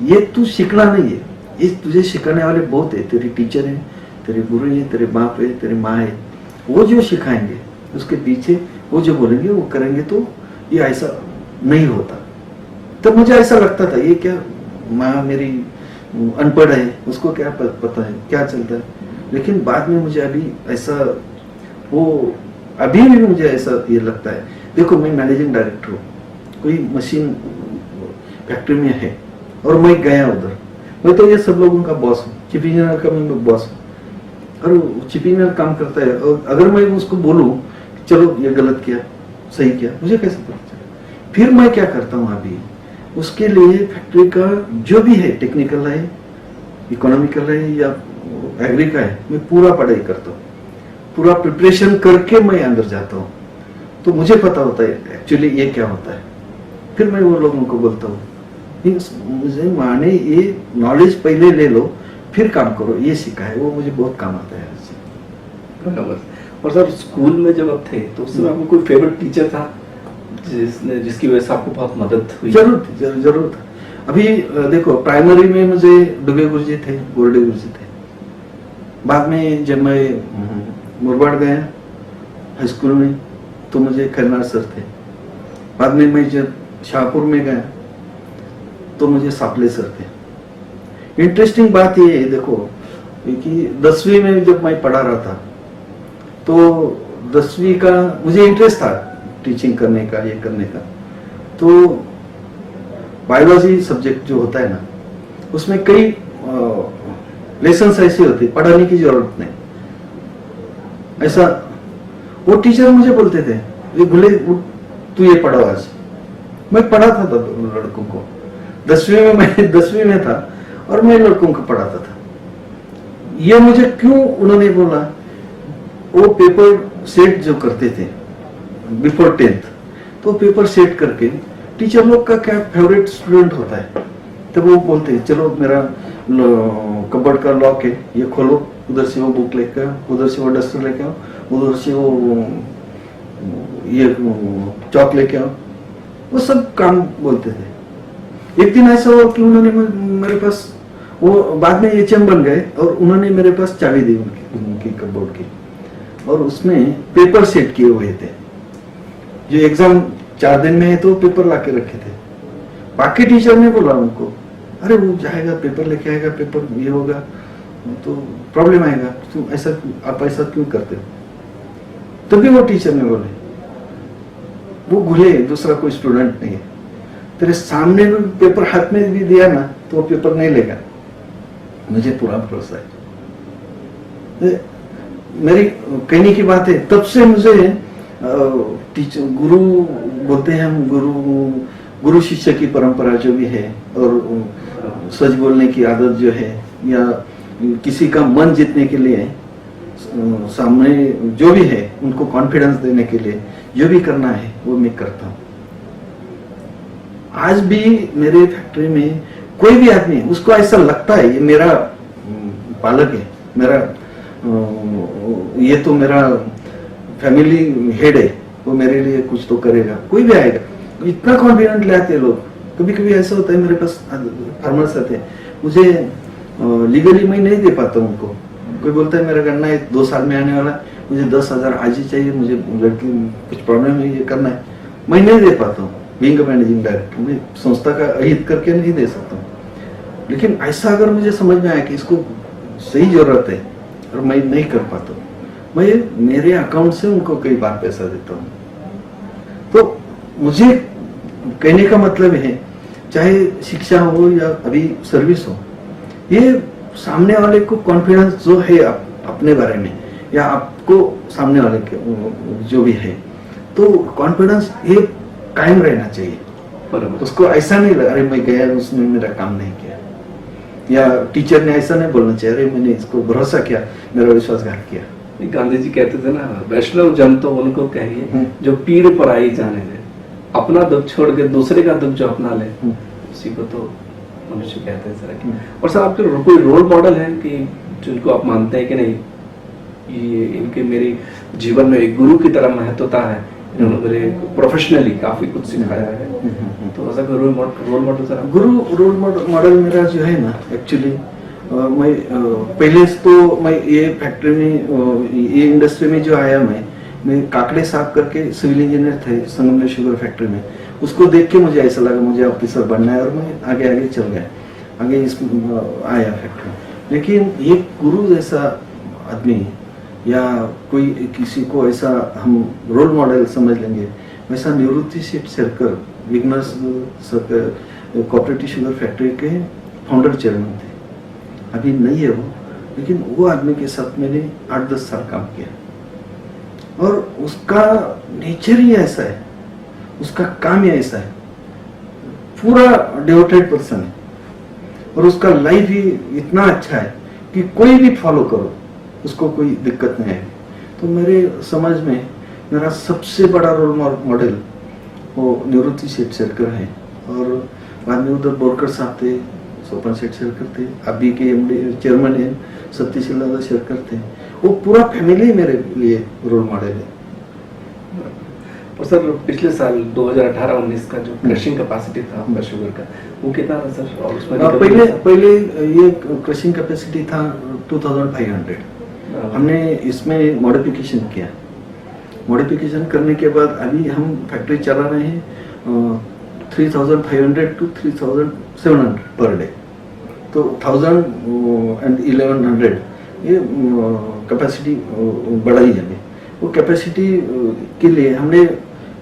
ये तू सीखना नहीं है, ये तुझे सिखाने वाले बहुत है, तेरी टीचर है, तेरे गुरु है, तेरे बाप है, तेरे माँ है, वो जो सिखाएंगे उसके पीछे वो जो बोलेंगे वो करेंगे, तो ये ऐसा नहीं होता। तब मुझे ऐसा लगता था ये क्या माँ मेरी अनपढ़ है, उसको क्या पता है क्या चलता है। लेकिन बाद में मुझे अभी ऐसा वो अभी भी मुझे ऐसा ये लगता है। देखो मैं मैनेजिंग डायरेक्टर हूँ, कोई मशीन फैक्ट्री में है और मैं गया उधर, मैं तो ये सब लोगों का बॉस हूँ, चीफ इंजीनियर का मैं बॉस हूँ और चीफ इंजीनियर काम करता है। और अगर मैं उसको बोलूँ चलो ये गलत किया सही किया, मुझे कैसे पता चले। फिर मैं क्या करता हूँ अभी उसके लिए फैक्ट्री का जो भी है, टेक्निकल है, इकोनॉमिकल है या एग्री का है, मैं पूरा पढ़ाई करता हूँ, पूरा प्रिपरेशन करके मैं अंदर जाता हूँ। तो मुझे पता होता है एक्चुअली ये क्या होता है। फिर मैं वो लोगों को बोलता हूँ मुझे माने ये नॉलेज पहले ले लो फिर काम करो, ये सीखा है, वो मुझे बहुत काम आता है। और सर स्कूल में जब आप थे तो उस समय आपको कोई फेवरेट टीचर था जिसकी वजह से आपको बहुत मदद हुई? जरूर था। अभी देखो प्राइमरी में मुझे डुबे गुरुजी थे, गोरडे गुरुजी थे। बाद में जब मैं मुरबाड़ गया हाई स्कूल में तो मुझे खरनार सर थे। बाद में मैं जब शाहपुर में गया तो मुझे सापले सर थे। इंटरेस्टिंग बात ये है देखो कि 10वीं में जब मैं पढ़ा रहा था तो 10वीं का मुझे इंटरेस्ट था टीचिंग करने का, ये करने का। तो बायोलॉजी सब्जेक्ट जो होता है ना उसमें कई लेसन्स ऐसे होते पढ़ाने की जरूरत नहीं। ऐसा वो टीचर मुझे बोलते थे ये भले तू ये पढ़ो आज। मैं पढ़ाता था लड़कों को। 10वीं में था और मैं लड़कों को पढ़ाता था। ये मुझे क्यों उन्होंने बोला, वो पेपर सेट जो करते थे बिफोर 10th, तो पेपर सेट करके टीचर लोग का क्या फेवरेट स्टूडेंट होता है, तो वो बोलते हैं चलो मेरा कबर्ड का लॉक है ये खोलो, उधर से वो बुक लेके आओ, उधर से वो डस्टर लेके आओ, उधर से वो ये चौक लेके आओ, वो सब काम बोलते थे। एक दिन ऐसा हुआ कि उन्होंने मेरे पास, वो बाद में एचएम बन गए और उन्होंने मेरे पास चाबी दी उनकी कबर्ड की और उसमें पेपर सेट किए हुए थे। जो एग्जाम 4 दिन में है तो पेपर लाके रखे थे। बाकी टीचर ने बोला उनको अरे वो जाएगा पेपर लेके आएगा, पेपर ये होगा तो प्रॉब्लम आएगा, तुम ऐसा आप ऐसा क्यों करते हो। तभी वो टीचर ने बोले वो घुले दूसरा कोई स्टूडेंट नहीं है, तेरे सामने भी पेपर हाथ में भी दिया ना तो वो पेपर नहीं लेगा। मुझे पूरा भरोसा है। मेरी कहने की बात है तब से मुझे टीचर गुरु बोलते हैं हम, गुरु गुरु शिष्य की परंपरा जो भी है, और सच बोलने की आदत जो है, या किसी का मन जीतने के लिए सामने जो भी है उनको कॉन्फिडेंस देने के लिए जो भी करना है वो मैं करता हूँ। आज भी मेरे फैक्ट्री में कोई भी आदमी, उसको ऐसा लगता है ये मेरा पालक है, मेरा ये तो मेरा फैमिली हेड है, वो मेरे लिए कुछ तो करेगा, कोई भी आएगा, इतना कॉन्फिडेंट ले आते हैं लोग। कभी कभी ऐसा होता है, मेरे पास फार्मर्स आते हैं, मुझे लीगली मैं नहीं दे पाता उनको। कोई बोलता है मेरा गन्ना 2 साल में आने वाला, मुझे 10,000 आज ही चाहिए, मुझे लड़की कुछ प्रॉब्लम है, ये करना है, मैं नहीं दे पाता हूँ। बीइंग मैनेजिंग डायरेक्टर मैं संस्था का अहित करके नहीं दे सकता हूँ। लेकिन ऐसा अगर मुझे समझ में आया कि इसको सही जरूरत है और मैं नहीं कर पाता हूँ, मैं मेरे अकाउंट से उनको कई बार पैसा देता हूँ। तो मुझे कहने का मतलब है, चाहे शिक्षा हो या अभी सर्विस हो, ये सामने वाले को कॉन्फिडेंस जो है अपने बारे में, या आपको सामने वाले के जो भी है, तो कॉन्फिडेंस ये कायम रहना चाहिए। उसको ऐसा नहीं लगा अरे मैं गया उसने मेरा काम नहीं किया, या टीचर ने ऐसा नहीं बोलना चाहिए अरे मैंने इसको भरोसा किया, मेरा विश्वासघात किया। गांधी जी कहते थे ना, वैष्णव जन तो उनको कहिए जो पीड़ पर आई जाने दे, अपना दुख छोड़ के दूसरे का दुख जो अपना ले, उसी को तो मनुष्य कहते हैं सर। और सर आपके कोई रोल मॉडल है कि जिनको आप मानते हैं कि नहीं ये इनके मेरे जीवन में एक गुरु की तरह महत्वता है, इन्होंने मेरे प्रोफेशनली काफी कुछ सिखाया है, तो ऐसा कोई role model sir? Role model मेरा जो है ना, एक्चुअली मैं पहले तो मैं ये फैक्ट्री में, ये इंडस्ट्री में जो आया, मैं काकड़े साफ करके सिविल इंजीनियर थे संगम शुगर फैक्ट्री में, उसको देख के मुझे ऐसा लगा मुझे ऑफिसर बनना है, और मैं आगे आगे चल गया, आगे इस आया फैक्ट्री। लेकिन एक गुरु जैसा आदमी या कोई किसी को ऐसा हम रोल मॉडल समझ लेंगे, वैसा निवृत्ति सेठ शेरकर विघ्नस कोऑपरेटिव शुगर फैक्ट्री के फाउंडर चेयरमैन थे, अभी नहीं है वो, लेकिन वो आदमी के साथ मैंने 8-10 साल काम किया, और उसका नेचर ही ऐसा है, उसका काम ही ऐसा है, पूरा डिवोटेड पर्सन है, और उसका लाइफ ही इतना अच्छा है कि कोई भी फॉलो करो उसको कोई दिक्कत नहीं है। तो मेरे समझ में मेरा सबसे बड़ा रोल मॉडल वो निवृत्ति सेठ शेरकर है, और बाद में उधर बोरकर साहब थे, सोपन सेठ शेरकर थे, अभी के एमडी चेयरमैन है सत्यशील दादा शेरकर थे, वो पूरा फैमिली मेरे लिए रोल मॉडल है। और सर पिछले साल 2018-19 का जो क्रशिंग कैपेसिटी था आपका शुगर का, वो कितना था सर? और उसमें पहले ये क्रशिंग कैपेसिटी था 2500। हमने इसमें मॉडिफिकेशन किया, मॉडिफिकेशन करने के बाद अभी हम फैक्ट्री चला रहे हैं 3500 to 3700 पर डे, तो 1000 and 1100 ये कैपेसिटी बढ़ाई जाए। वो कैपेसिटी के लिए हमने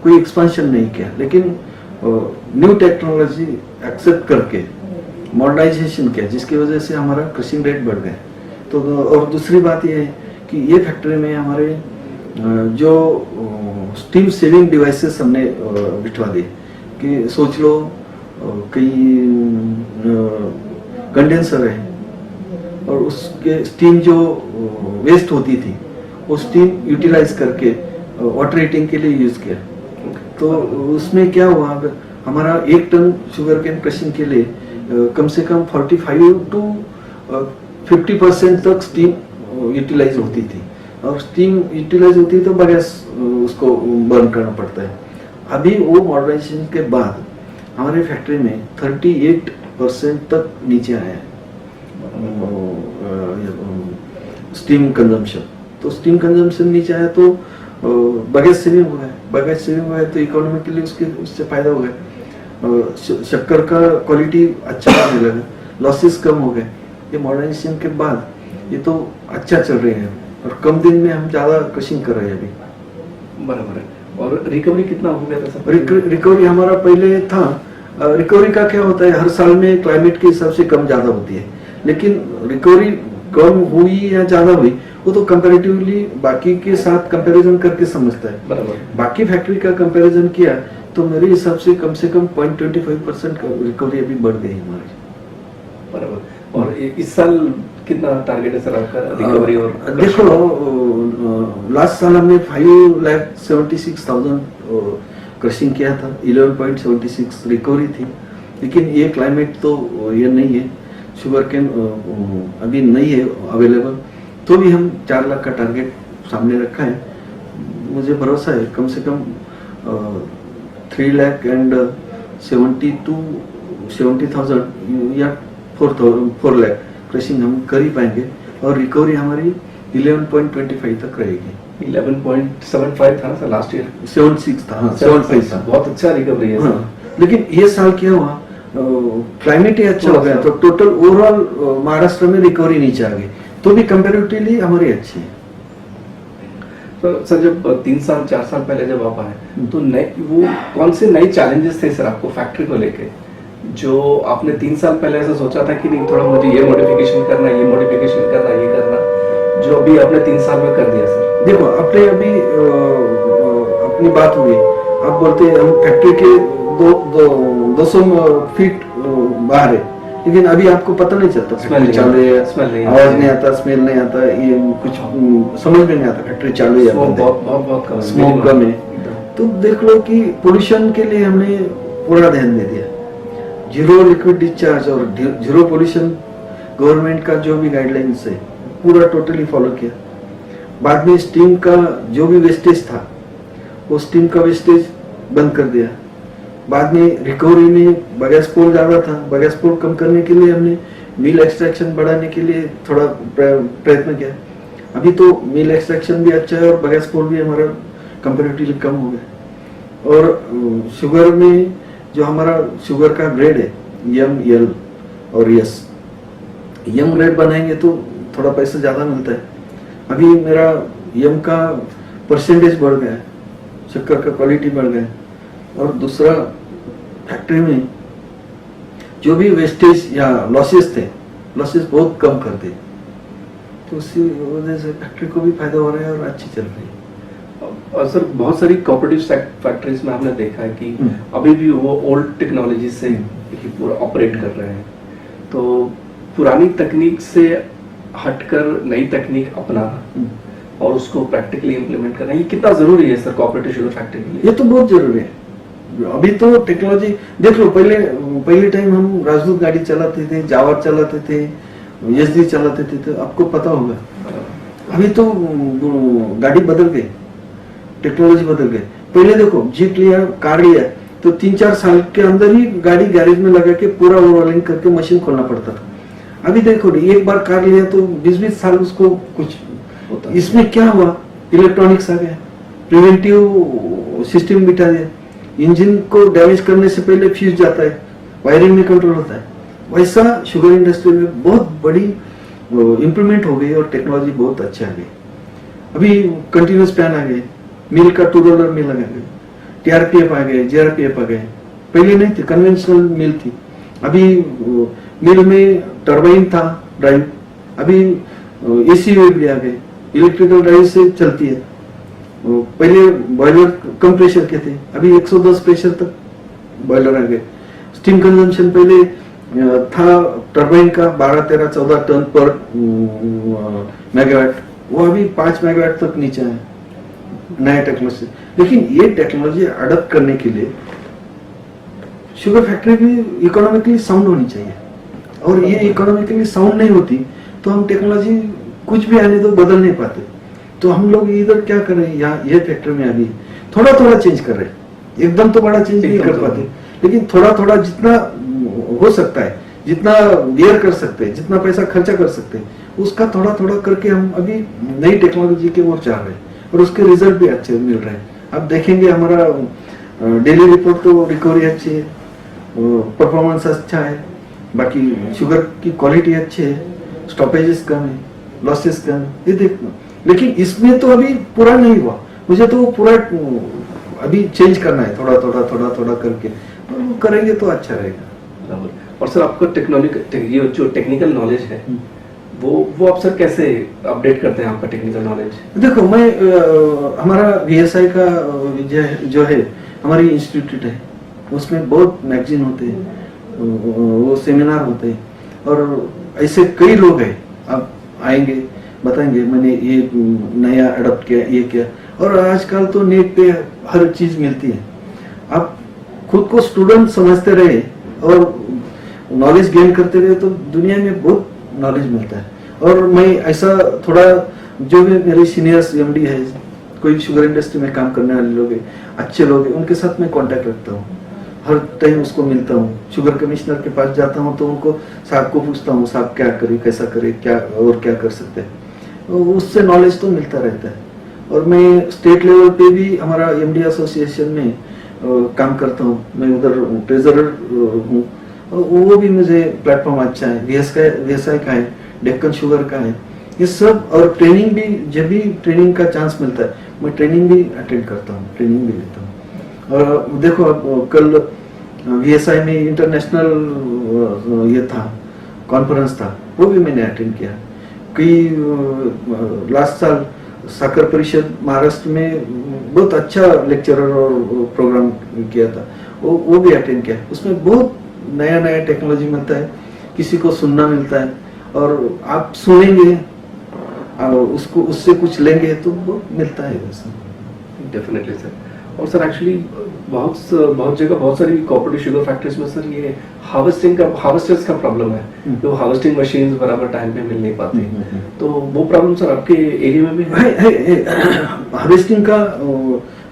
कोई एक्सपेंशन नहीं किया, लेकिन न्यू टेक्नोलॉजी एक्सेप्ट करके मॉडर्नाइजेशन किया, जिसकी वजह से हमारा क्रशिंग रेट बढ़ गया। तो और दूसरी बात ये है कि ये फैक्ट्री में हमारे जो स्टीम सेविंग डिवाइसेस हमने बिठवा दी, कि सोच लो कई कंडेंसर है, और उसके स्टीम जो वेस्ट होती थी वो स्टीम यूटिलाइज करके वाटर हीटिंग के लिए यूज किया। तो उसमें क्या हुआ, हमारा 1 टन शुगर केन क्रशिंग के लिए कम से कम 45 to 50% तक स्टीम यूटिलाइज होती थी, और स्टीम यूटिलाइज होती है तो बगैस उसको बर्न करना पड़ता है। अभी वो मॉडर्नाइजेशन के बाद हमारे फैक्ट्री में 38% तक नीचे आया है स्टीम कंजम्पशन। तो स्टीम कंजम्पशन नीचे आया तो बगैस सेविंग हुआ है, बगैस सेविंग हुआ है तो इकोनॉमिकली उससे फायदा हो गया, शक्कर का क्वालिटी अच्छा आने लगा, लॉसेस कम हो गए। ये मॉडर्नाइजेशन के बाद ये तो अच्छा चल रहे हैं, और कम दिन में हम ज्यादा क्रशिंग कर रहे हैं अभी। बराबर है। और रिकवरी कितना हो गया था सर? रिकवरी हमारा पहले था, रिकवरी का क्या होता है, हर साल में क्लाइमेट के हिसाब से कम ज्यादा होती है, लेकिन रिकवरी कम हुई या ज्यादा हुई वो तो कंपैरेटिवली बाकी के साथ कंपैरिजन करके समझता है। बराबर। बाकी फैक्ट्री का कंपैरिजन किया तो मेरे हिसाब से कम 0.25% रिकवरी अभी बढ़ गई हमारी। बराबर। और इस साल कितना टारगेट है सर आपका रिकवरी? और देखो लास्ट साल हमने 5,76,000 क्रशिंग किया था, 11.76 रिकवरी थी। लेकिन ये क्लाइमेट तो ये नहीं है, शुगर केन अभी नहीं है अवेलेबल, तो भी हम 4 लाख का टारगेट सामने रखा है। मुझे भरोसा है कम से कम 3,70,000 या 4 लाख क्रशिंग हम कर ही पाएंगे, और रिकवरी हमारी 11.25 तक रहेगी। 11.75 था ना सर लास्ट ईयर? 76 था, हाँ 75 था। बहुत अच्छा रिकवरी है। हाँ, लेकिन ये साल क्या हुआ, क्लाइमेट ही अच्छा हो गया, तो टोटल ओवरऑल महाराष्ट्र में रिकवरी नीचे आ गई, तो भी कंपैरेटिवली हमारी अच्छी है। तो सर जब 3 साल 4 साल पहले जब आप आए तो वो कौन से नए चैलेंजेस थे सर आपको फैक्ट्री को लेके, जो आपने 3 साल पहले ऐसा सोचा था कि नहीं थोड़ा मुझे ये मॉडिफिकेशन करना, ये मॉडिफिकेशन करना, ये करना, जो अभी आपने 3 साल में कर दिया सर? देखो अपने अभी अपनी बात हुई, आप बोलते हैं हम फैक्ट्री के 200 फीट बाहर है, लेकिन अभी आपको पता नहीं चलता फैक्ट्री चालू है, आवाज नहीं आता, स्मेल नहीं आता, ये कुछ समझ में नहीं आता फैक्ट्री चालू है, स्मोक कम है। तो देख लो कि पोल्यूशन के लिए हमने पूरा ध्यान दे दिया, जीरो लिक्विड डिस्चार्ज और जीरो पोल्यूशन गवर्नमेंट का जो भी गाइडलाइंस है पूरा टोटली फॉलो किया। बाद में स्टीम का जो भी वेस्टेज था वो स्टीम का वेस्टेज बंद कर दिया। बाद में रिकवरी में बगैस पोल ज्यादा था, बगैस पोल कम करने के लिए हमने मिल एक्सट्रैक्शन बढ़ाने के लिए थोड़ा प्रयत्न किया। अभी तो मिल एक्सट्रैक्शन भी अच्छा है और बगैस पोल भी हमारा कंपैरेटिवली कम हो गया। और शुगर में जो हमारा शुगर का ग्रेड है यम, यल और यस, यम ग्रेड बनाएंगे तो थोड़ा पैसा ज्यादा मिलता है। अभी मेरा यम का परसेंटेज बढ़ गया है, शक्कर का क्वालिटी बढ़ गया है। और दूसरा फैक्ट्री में जो भी वेस्टेज या लॉसेस थे, लॉसेस बहुत कम कर दे, तो उसी वजह से फैक्ट्री को भी फायदा हो रहा है और अच्छी चल रही है। और सर बहुत सारी कोऑपरेटिव फैक्ट्रीज में हमने देखा है कि अभी भी वो ओल्ड टेक्नोलॉजी से ही पूरा ऑपरेट कर रहे हैं, तो पुरानी तकनीक से हटकर नई तकनीक अपनाना और उसको प्रैक्टिकली इम्प्लीमेंट करना, ये कितना जरूरी है सर कोऑपरेटिव शुगर फैक्ट्री के लिए? ये तो बहुत जरूरी है। अभी तो टेक्नोलॉजी देख लो, पहले टाइम हम राजदूत गाड़ी चलाते थे, जावर चलाते थे, एसडी चलाते थे, तो आपको पता होगा। अभी तो गाड़ी बदल गई, टेक्नोलॉजी बदल गई। पहले देखो जीप लिया, कार लिया, तो 3-4 साल के अंदर ही गाड़ी गैरेज में लगा के पूरा ओवरऑलिंग करके मशीन खोलना पड़ता था। अभी देखो एक बार कार लिया तो 20-20 साल उसको कुछ होता। इसमें क्या हुआ, इलेक्ट्रॉनिक्स आ गया, प्रिवेंटिव सिस्टम बिठा दिया, इंजन को डैमेज करने से पहले फ्यूज जाता है, वायरिंग में कंट्रोल होता है। वैसा शुगर इंडस्ट्री में बहुत बड़ी इंप्रूवमेंट हो गई और टेक्नोलॉजी बहुत अच्छा आ गई। अभी कंटिन्यूस पैन आ गए, मिल का 2 रोलर मिल आ गए, टीआरपीएफ आ गए, जेआरपीएफ आ गए। पहले नहीं थी, कन्वेंशनल मिल थी। अभी मिल में टर्बाइन था ड्राइव, अभी एसी भी आ गए, इलेक्ट्रिकल ड्राइव से चलती है। पहले बॉयलर कम प्रेशर के थे, अभी 110 प्रेशर तक बॉयलर आ गए। स्टीम कंजम्पशन पहले था टर्बाइन का 12-13-14 टन पर मेगावाट, वो अभी 5 मेगावाट तक नीचे है नया टेक्नोलॉजी। लेकिन ये टेक्नोलॉजी अडॉप्ट करने के लिए शुगर फैक्ट्री भी इकोनॉमिकली साउंड होनी चाहिए, और ये इकोनॉमिकली साउंड नहीं होती तो हम टेक्नोलॉजी कुछ भी आने दो बदल नहीं पाते। तो हम लोग इधर क्या कर रहे हैं, यहाँ ये फैक्ट्री में अभी थोड़ा थोड़ा चेंज कर रहे हैं, एकदम तो बड़ा चेंज नहीं कर पाते, लेकिन थोड़ा थोड़ा जितना हो सकता है, जितना बेयर कर सकते हैं, जितना पैसा खर्चा कर सकते हैं, उसका थोड़ा थोड़ा करके हम अभी नई टेक्नोलॉजी के ओर जा रहे हैं और उसके रिजल्ट भी अच्छे मिल रहे हैं। अब देखेंगे हमारा डेली रिपोर्ट तो रिकवरी अच्छी है, परफॉर्मेंस अच्छा है, बाकी शुगर की क्वालिटी अच्छी है, स्टॉपेजेस कम है, लॉसेस कम है, ये देखना। लेकिन इसमें तो अभी पूरा नहीं हुआ, मुझे तो पूरा अभी चेंज करना है, थोड़ा थोड़ा थोड़ा थोड़ा करके, और करेंगे तो अच्छा रहेगा। और सर आपको ये जो टेक्निकल नॉलेज है वो आप सर कैसे अपडेट करते हैं आपका टेक्निकल नॉलेज? देखो मैं हमारा VSI का जो है हमारी इंस्टीट्यूट है, उसमें बहुत मैगजीन होते हैं, वो सेमिनार होते हैं, और ऐसे कई लोग हैं, आप आएंगे बताएंगे मैंने ये नया अडॉप्ट किया, ये किया। और आजकल तो नेट पे हर चीज मिलती है, आप खुद को स्टूडेंट समझते रहे और नॉलेज गेन करते रहे तो दुनिया में बहुत नॉलेज मिलता है। और मैं ऐसा थोड़ा, जो भी मेरे सीनियर्स एमडी है, कोई शुगर इंडस्ट्री में काम करने वाले लोग हैं, अच्छे लोग हैं, उनके साथ मैं कांटेक्ट रखता हूँ, हर टाइम उसको मिलता हूँ। शुगर कमिश्नर के पास जाता हूँ तो उनको, साहब को पूछता हूँ साहब क्या करे, कैसा करे, क्या और क्या कर सकते हैं, तो उससे नॉलेज तो मिलता रहता है। और मैं स्टेट लेवल पे भी हमारा एमडी एसोसिएशन में काम करता हूँ, मैं उधर ट्रेजरर हूँ, वो भी मुझे प्लेटफॉर्म अच्छा है। VSI का है, डेक्कन शुगर का है, ये सब। और ट्रेनिंग भी, जब भी ट्रेनिंग का चांस मिलता है मैं ट्रेनिंग भी अटेंड करता हूँ, ट्रेनिंग भी लेता हूँ। और देखो अब कल VSI में इंटरनेशनल ये था, कॉन्फ्रेंस था, वो भी मैंने अटेंड किया। कई लास्ट साल साकर परिषद महाराष्ट्र में बहुत अच्छा लेक्चरर और प्रोग्राम किया था, वो भी अटेंड किया। उसमें बहुत नया नया टेक्नोलॉजी मिलता है, किसी को सुनना मिलता है, और आप सुनेंगे और उसको, उससे कुछ लेंगे तो वो मिलता है वैसे। Definitely sir. और सर एक्चुअली बहुत जगह, बहुत सारी कोऑपरेटिव शुगर फैक्ट्रीज में सर ये हार्वेस्टर्स का प्रॉब्लम है, तो हार्वेस्टिंग मशीन्स बराबर टाइम पे मिल नहीं पाती, तो वो प्रॉब्लम सर आपके एरिया में भी है? हार्वेस्टिंग का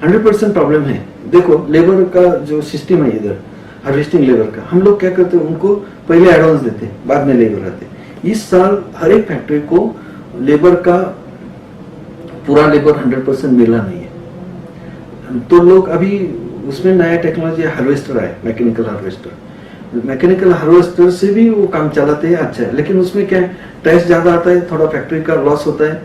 100% प्रॉब्लम है। देखो लेबर का जो सिस्टम है इधर, हार्वेस्टिंग लेबर का, हम लोग क्या करते हैं, उनको पहले एडवांस देते, बाद में लेबर आते। इस साल हर एक फैक्ट्री को लेबर का पूरा लेबर 100% मिला नहीं है, तो लोग अभी उसमें नया टेक्नोलॉजी हार्वेस्टर आए, मैकेनिकल हार्वेस्टर। मैकेनिकल हार्वेस्टर से भी वो काम चलाते हैं, अच्छा है, लेकिन उसमें क्या है, टैक्स ज्यादा आता है, थोड़ा फैक्ट्री का लॉस होता है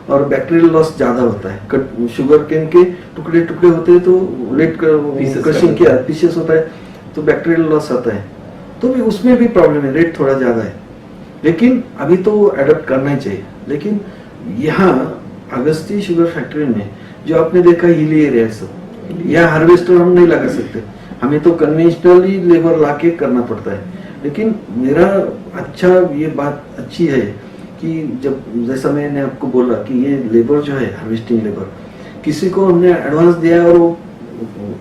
और बैक्टीरियल लॉस ज्यादा होता है। शुगर केन के टुकड़े टुकड़े होते हैं तो लेट क्रशिंग किया पीसेस होता है तो बैक्टीरियल लॉस आता है, तो भी उसमें भी प्रॉब्लम है, रेट थोड़ा ज्यादा है। लेकिन अभी तो अडॉप्ट करना ही चाहिए। लेकिन यहाँ अगस्ती शुगर फैक्ट्री में जो आपने देखा हिली एरिया सब, यहाँ हार्वेस्टर हम नहीं लगा सकते, हमें तो कन्वेंशनली लेबर लाके करना पड़ता है। लेकिन मेरा अच्छा, ये बात अच्छी है कि जब, जैसा मैंने आपको बोला कि ये लेबर जो है हार्वेस्टिंग लेबर, किसी को हमने एडवांस दिया और वो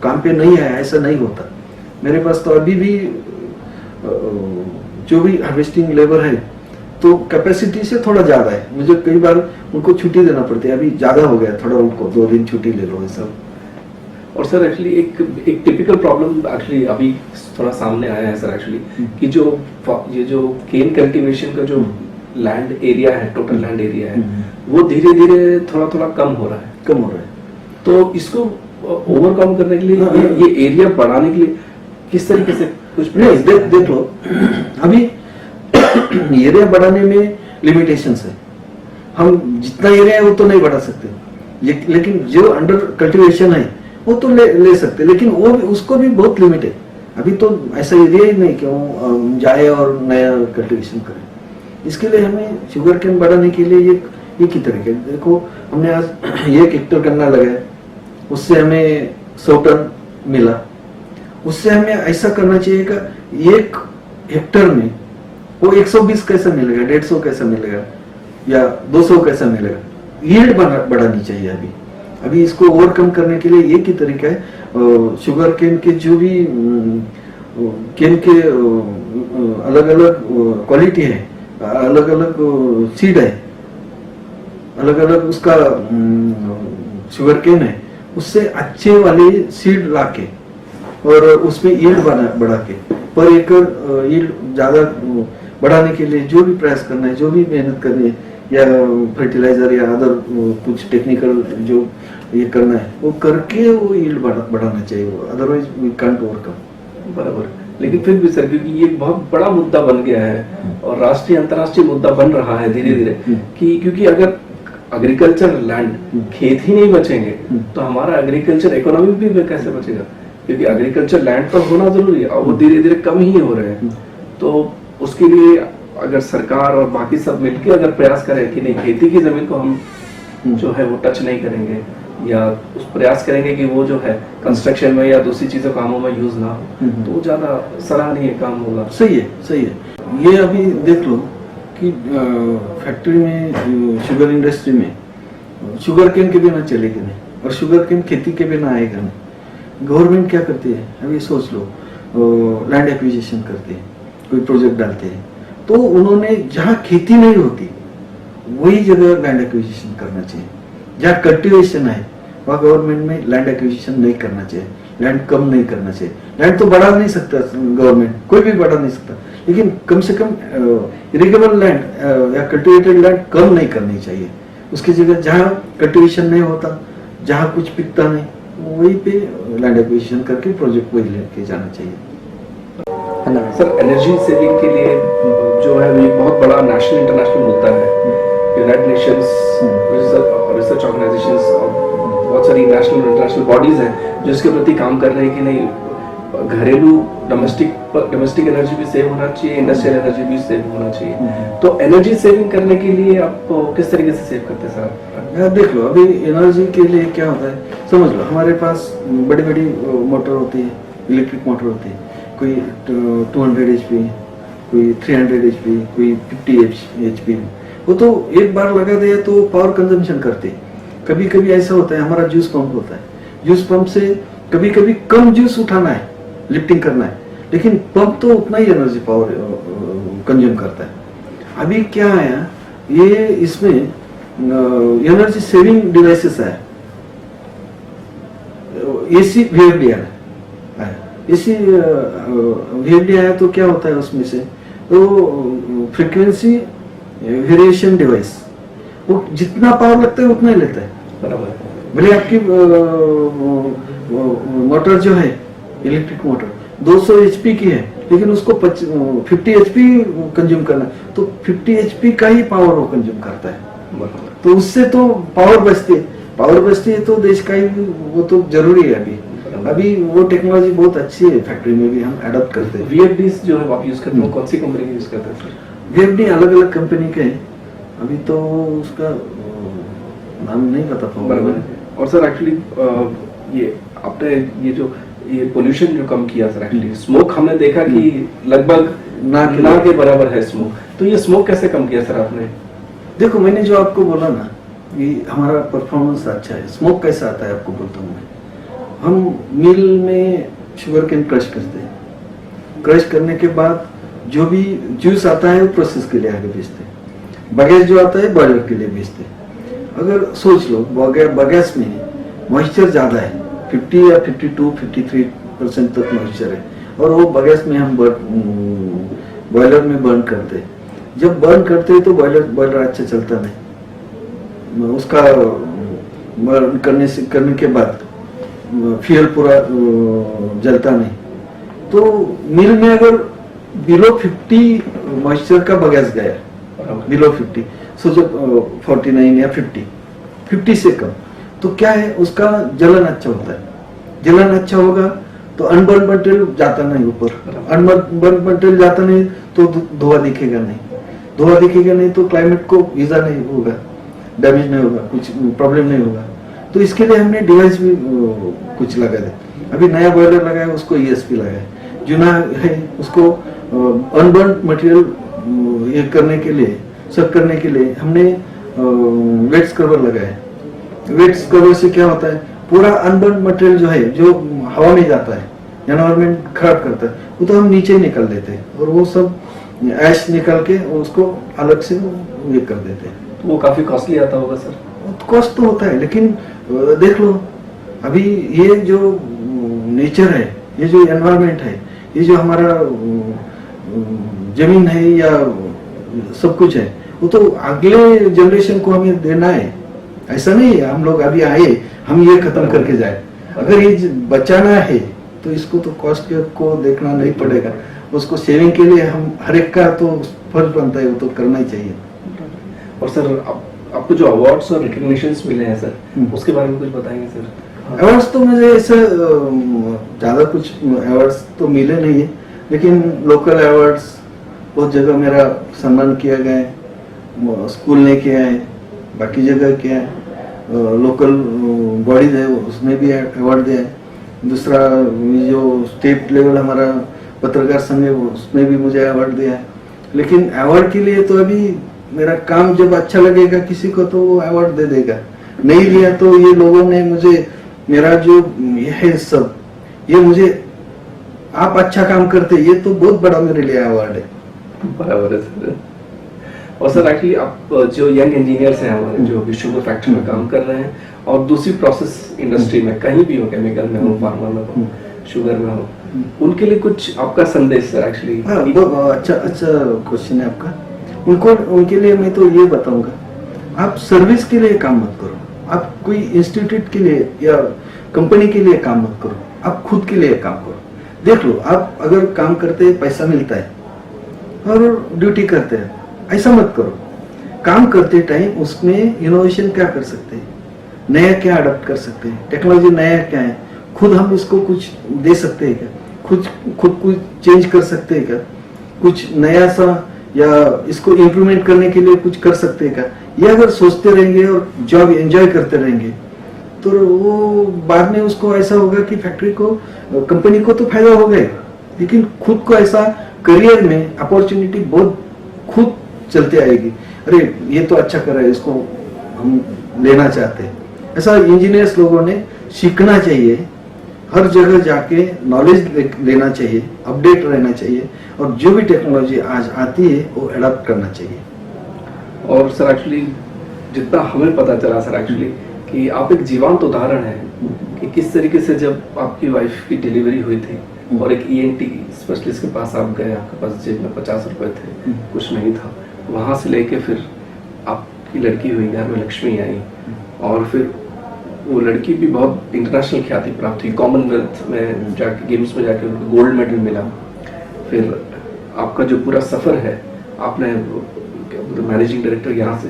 काम पे नहीं आया, ऐसा नहीं होता। मेरे पास तो अभी भी जो भी हार्वेस्टिंग लेबर है तो कैपेसिटी से थोड़ा ज्यादा है, मुझे कई बार उनको छुट्टी देना पड़ती है, अभी ज्यादा हो गया थोड़ा, उनको 2 दिन छुट्टी ले लो ऐसा। और सर एक्चुअली एक टिपिकल प्रॉब्लम एक्चुअली अभी थोड़ा सामने आया है सर एक्चुअली, कि ये जो केन कल्टीवेशन का जो लैंड एरिया है, टोटल लैंड एरिया है, वो धीरे धीरे थोड़ा कम हो रहा है। तो इसको ओवरकम करने के लिए, ये एरिया बढ़ाने के लिए किस तरीके से कुछ नहीं, देख लो अभी एरिया बढ़ाने में लिमिटेशंस है, हम जितना एरिया है वो तो नहीं बढ़ा सकते, लेकिन जो अंडर कल्टीवेशन है वो तो ले सकते, लेकिन वो उसको भी बहुत लिमिट है। अभी तो ऐसा एरिया ही नहीं कि हम जाए और नया कल्टीवेशन करें। इसके लिए हमें शुगर केन बढ़ाने के लिए एक ही तरीके, देखो हमने आज 1 हेक्टेयर गन्ना लगाया, उससे हमें 100 टन मिला। उससे हमें ऐसा करना चाहिए कि 1 हेक्टेयर में वो 120 कैसे मिलेगा, 150 कैसे मिलेगा, या 200 कैसे मिलेगा, यील्ड बढ़ानी चाहिए। अभी इसको ओवरकम करने के लिए एक ही तरीका है, शुगर केन के जो भी केन के अलग अलग क्वालिटी है, अलग अलग सीड है, अलग अलग उसका शुगर केन है, उससे अच्छे वाली सीड लाके और उसमें यील्ड बढ़ा के, पर एकड़ यील्ड ज्यादा बढ़ाने के लिए जो भी प्रयास करना है, जो भी मेहनत करनी है, या फर्टिलाइजर या अदर कुछ टेक्निकल जो ये करना है वो करके वो यील्ड बढ़ाना चाहिए, अदरवाइज वी कांट ओवरकम। बराबर। लेकिन फिर भी सर, क्योंकि ये बहुत बड़ा मुद्दा बन गया है और राष्ट्रीय अंतर्राष्ट्रीय मुद्दा बन रहा है धीरे धीरे, कि क्योंकि अगर एग्रीकल्चर लैंड, खेत ही नहीं बचेंगे तो हमारा एग्रीकल्चर इकोनॉमी भी कैसे बचेगा, क्योंकि एग्रीकल्चर लैंड तो होना जरूरी है और वो धीरे धीरे कम ही हो रहे हैं। तो उसके लिए अगर सरकार और बाकी सब मिलकर अगर प्रयास करें कि नहीं, खेती की जमीन को हम जो है वो टच नहीं करेंगे, या उस प्रयास करेंगे कि वो जो है कंस्ट्रक्शन में या दूसरी चीजों कामों में यूज ना हो, तो वो ज्यादा सराहनीय काम होगा। सही है, सही है। ये अभी देख लो कि फैक्ट्री में, शुगर इंडस्ट्री में शुगर केन के बिना चलेगी नहीं, और शुगर केन खेती के बिना आएगा नहीं। गवर्नमेंट क्या करती है, अभी सोच लो, लैंड एक्विजिशन करते हैं, कोई प्रोजेक्ट डालते हैं, तो उन्होंने जहाँ खेती नहीं होती वही जगह लैंड एक्विजिशन करना चाहिए। जहाँ कल्टिवेशन है वहाँ गवर्नमेंट में लैंड एक्विजिशन नहीं करना चाहिए, लैंड कम नहीं करना चाहिए। लैंड तो बढ़ा नहीं सकता गवर्नमेंट, कोई भी बढ़ा नहीं सकता, लेकिन कम से कम इरिगेबल लैंड या कल्टिवेटेड लैंड कम नहीं करनी चाहिए। उसकी जगह जहाँ कल्टिवेशन नहीं होता, जहाँ कुछ पिकता नहीं, वहीं पे लैंड एक्विजिशन करके प्रोजेक्ट वही लेके जाना चाहिए। सर, एनर्जी सेविंग के लिए जो है वो एक बहुत बड़ा नेशनल इंटरनेशनल मुद्दा है। यूनाइटेड नेशंस, रिसर्च ऑर्गेनाइजेशंस और बहुत सारी नेशनल और इंटरनेशनल बॉडीज हैं जो इसके प्रति काम कर रहे हैं कि नहीं, घरेलू डोमेस्टिक एनर्जी भी सेव होना चाहिए, इंडस्ट्रियल एनर्जी भी सेव होना चाहिए। तो एनर्जी सेविंग करने के लिए आप किस तरीके से सेव करते हैं सर? यार देख लो, अभी एनर्जी के लिए क्या होता है, समझ लो हमारे पास बड़ी बड़ी मोटर होती है, इलेक्ट्रिक मोटर होती है, कोई 200 HP, कोई 300 HP, कोई 50 HP। वो तो एक बार लगा दिया तो पावर कंजम्पशन करते। कभी कभी ऐसा होता है, हमारा जूस पंप होता है, जूस पंप से कभी कभी कम जूस उठाना है, लिफ्टिंग करना है, लेकिन पंप तो उतना ही एनर्जी पावर कंज्यूम करता है। अभी क्या आया, ये इसमें एनर्जी सेविंग डिवाइसेस है, एसी VFD है। एसी VFD आया तो क्या होता है उसमें से, तो फ्रीक्वेंसी वेरिएशन डिवाइस, वो जितना पावर लगता है उतना ही लेता है। बराबर। भले आपकी मोटर जो है, इलेक्ट्रिक मोटर 200 HP की है, लेकिन उसको 50 HP कंज्यूम करना, तो 50 HP का ही पावर वो कंज्यूम करता है। तो उससे तो पावर बचती है तो देश का ही वो तो जरूरी है। अभी वो टेक्नोलॉजी बहुत अच्छी है, फैक्ट्री में भी हम अडॉप्ट करते हैं। VFDs जो है आप यूज करते हो, कौन सी कंपनी के यूज करते हैं सर? VFD अलग अलग कंपनी के हैं, अभी तो उसका नाम नहीं पता पाऊंगा। और सर एक्चुअली ये आपने ये पोल्यूशन जो कम किया सर, एक्चुअली स्मोक हमने देखा कि लगभग ना के बराबर है स्मोक, तो ये स्मोक कैसे कम किया सर आपने? देखो, मैंने जो आपको बोला ना कि हमारा परफॉर्मेंस अच्छा है। स्मोक कैसा आता है आपको बोलता हूँ मैं। हम मिल में शुगर केन क्रश करते हैं, क्रश करने के बाद जो भी जूस आता है वो प्रोसेस के लिए आगे भेजते हैं, बगैस जो आता है बॉयलर के लिए भेजते हैं। अगर सोच लो बगैस में मॉइस्चर ज़्यादा है, 50 या 52-53% तक मॉइस्चर है, और वो बगैस में हम बॉयलर में बर्न करते हैं। जब बर्न करते हैं तो बॉयलर अच्छा चलता नहीं, उसका बर्न करने के बाद फ्यूल पूरा जलता नहीं। तो मिल में अगर बिलो 50 मॉइस्चर का बगैस गया, बिलो 50, सो जब 49 या 50 से कम, तो क्या है, उसका जलन अच्छा होता है। जलन अच्छा होगा तो अनबर्न मटेरियल जाता नहीं ऊपर, अनबर्न मटेरियल जाता नहीं तो धुआं दिखेगा नहीं तो क्लाइमेट को ईजा नहीं होगा, डैमेज नहीं होगा, कुछ प्रॉब्लम नहीं होगा। तो इसके लिए हमने डिवाइस भी कुछ लगा दे। अभी नया बॉयलर लगाया, उसको ESP लगाया, जुना है उसको अनबर्न मटेरियल ये करने के लिए, सब करने के लिए हमने वेट स्क्रबर लगाया। वेट स्क्रबर से क्या होता है, पूरा अनबर्न मटेरियल जो है, जो हवा में जाता है, एनवायरमेंट खराब करता है, वो तो हम नीचे ही निकल देते हैं, और वो सब ऐश निकल के उसको अलग से ये कर देते हैं। तो वो काफी कॉस्टली आता होगा सर? कॉस्ट तो होता है, लेकिन देख लो अभी ये जो नेचर है, ये जो एनवायरमेंट है, ये जो हमारा जमीन है या सब कुछ है, वो तो अगले जनरेशन को हमें देना है। ऐसा नहीं है हम लोग अभी आए हम ये खत्म करके जाए। अगर ये बचाना है तो इसको तो कॉस्ट को देखना नहीं पड़ेगा, उसको सेविंग के लिए हम हर एक का तो फर्ज बनता है, वो तो करना ही चाहिए। और सर आपको जो अवार्ड्स और रिकॉग्निशंस मिले हैं सर, उसके बारे में कुछ बताएंगे सर? अवार्ड्स तो मुझे ऐसा ज़्यादा कुछ अवार्ड्स तो मिले नहीं है, लेकिन लोकल अवार्ड्स बहुत जगह मेरा सम्मान किया गया है, स्कूल ने किया है, बाकी जगह किया है। लोकल बॉडीज है उसमें भी अवार्ड दिया है। दूसरा ये जो स्टेट लेवल हमारा पत्रकार संघ है उसमें भी मुझे अवार्ड दिया है। लेकिन अवार्ड के लिए तो अभी मेरा काम जब अच्छा लगेगा किसी को तो वो अवार्ड दे देगा, नहीं लिया तो ये लोगों ने मुझे मेरा जो ये है सब ये मुझे आप अच्छा काम करते ये तो बहुत बड़ा मेरे लिए अवार्ड है। बराबर है सर। और सर एक्चुअली आप जो यंग इंजीनियर्स हैं हमारे जो अभी शुगर फैक्ट्री में काम कर रहे हैं और दूसरी प्रोसेस इंडस्ट्री में कहीं भी हो, केमिकल में हो, फार्मा में हो, शुगर में हो, उनके लिए कुछ आपका संदेश सर एक्चुअली? हाँ, अच्छा क्वेश्चन है आपका। उनके लिए मैं तो ये बताऊंगा, आप सर्विस के लिए काम मत करो, आप कोई इंस्टीट्यूट के लिए या कंपनी के लिए काम मत करो, आप खुद के लिए काम करो। देख लो, आप अगर काम करते हैं पैसा मिलता है और ड्यूटी करते हैं, ऐसा मत करो। काम करते टाइम उसमें इनोवेशन क्या कर सकते हैं, नया क्या अडॉप्ट कर सकते हैं, टेक्नोलॉजी नया क्या है, खुद हम इसको कुछ दे सकते हैं क्या, खुद कुछ चेंज कर सकते हैं क्या, कुछ नया सा या इसको इम्प्लीमेंट करने के लिए कुछ कर सकते हैं क्या। ये अगर सोचते रहेंगे और जॉब एंजॉय करते रहेंगे तो वो बाद में उसको ऐसा होगा कि फैक्ट्री को, कंपनी को तो फायदा होगा ही, लेकिन खुद को ऐसा करियर में अपॉर्चुनिटी बहुत खुद चलते आएगी। अरे ये तो अच्छा कर रहा है, इसको हम लेना चाहते हैं। ऐसा इंजीनियर्स लोगों ने सीखना चाहिए, हर जगह जाके नॉलेज लेना चाहिए, अपडेट रहना चाहिए और जो भी टेक्नोलॉजी आज आती है वो अडॉप्ट करना चाहिए। और सर एक्चुअली जितना हमें पता चला सर एक्चुअली कि आप एक जीवंत उदाहरण है कि किस तरीके से जब आपकी वाइफ की डिलीवरी हुई थी और एक ENT स्पेशलिस्ट के पास आप गए, आपके पास जेब में 50 रुपए थे, कुछ नहीं था, वहां से लेके फिर आपकी लड़की हुई, घर में लक्ष्मी आई और फिर वो लड़की भी बहुत इंटरनेशनल ख्याति प्राप्त हुई, कॉमनवेल्थ में जाके गेम्स में जाके उनको गोल्ड मेडल मिला। फिर आपका जो पूरा सफर है, आपने मैनेजिंग डायरेक्टर यहाँ से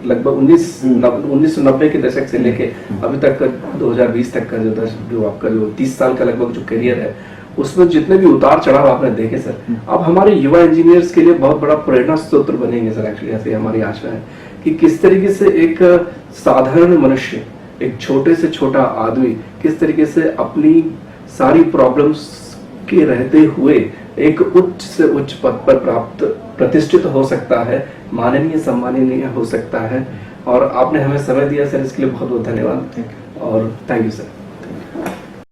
लगभग 1990 के दशक से लेके अभी तक का 2020 तक का जो आपका जो 30 साल का लगभग जो करियर है उसमें जितने भी उतार चढ़ाव आपने देखे सर, आप हमारे युवा इंजीनियर्स के लिए बहुत बड़ा प्रेरणा स्रोत बनेंगे सर। एक्चुअली ऐसे हमारी आशा है कि किस तरीके से एक साधारण मनुष्य, एक छोटे से छोटा आदमी किस तरीके से अपनी सारी प्रॉब्लम्स के रहते हुए एक उच्च से उच्च पद पर प्राप्त प्रतिष्ठित हो सकता है, माननीय सम्माननीय हो सकता है। और आपने हमें समय दिया सर, इसके लिए बहुत बहुत धन्यवाद और थैंक यू सर।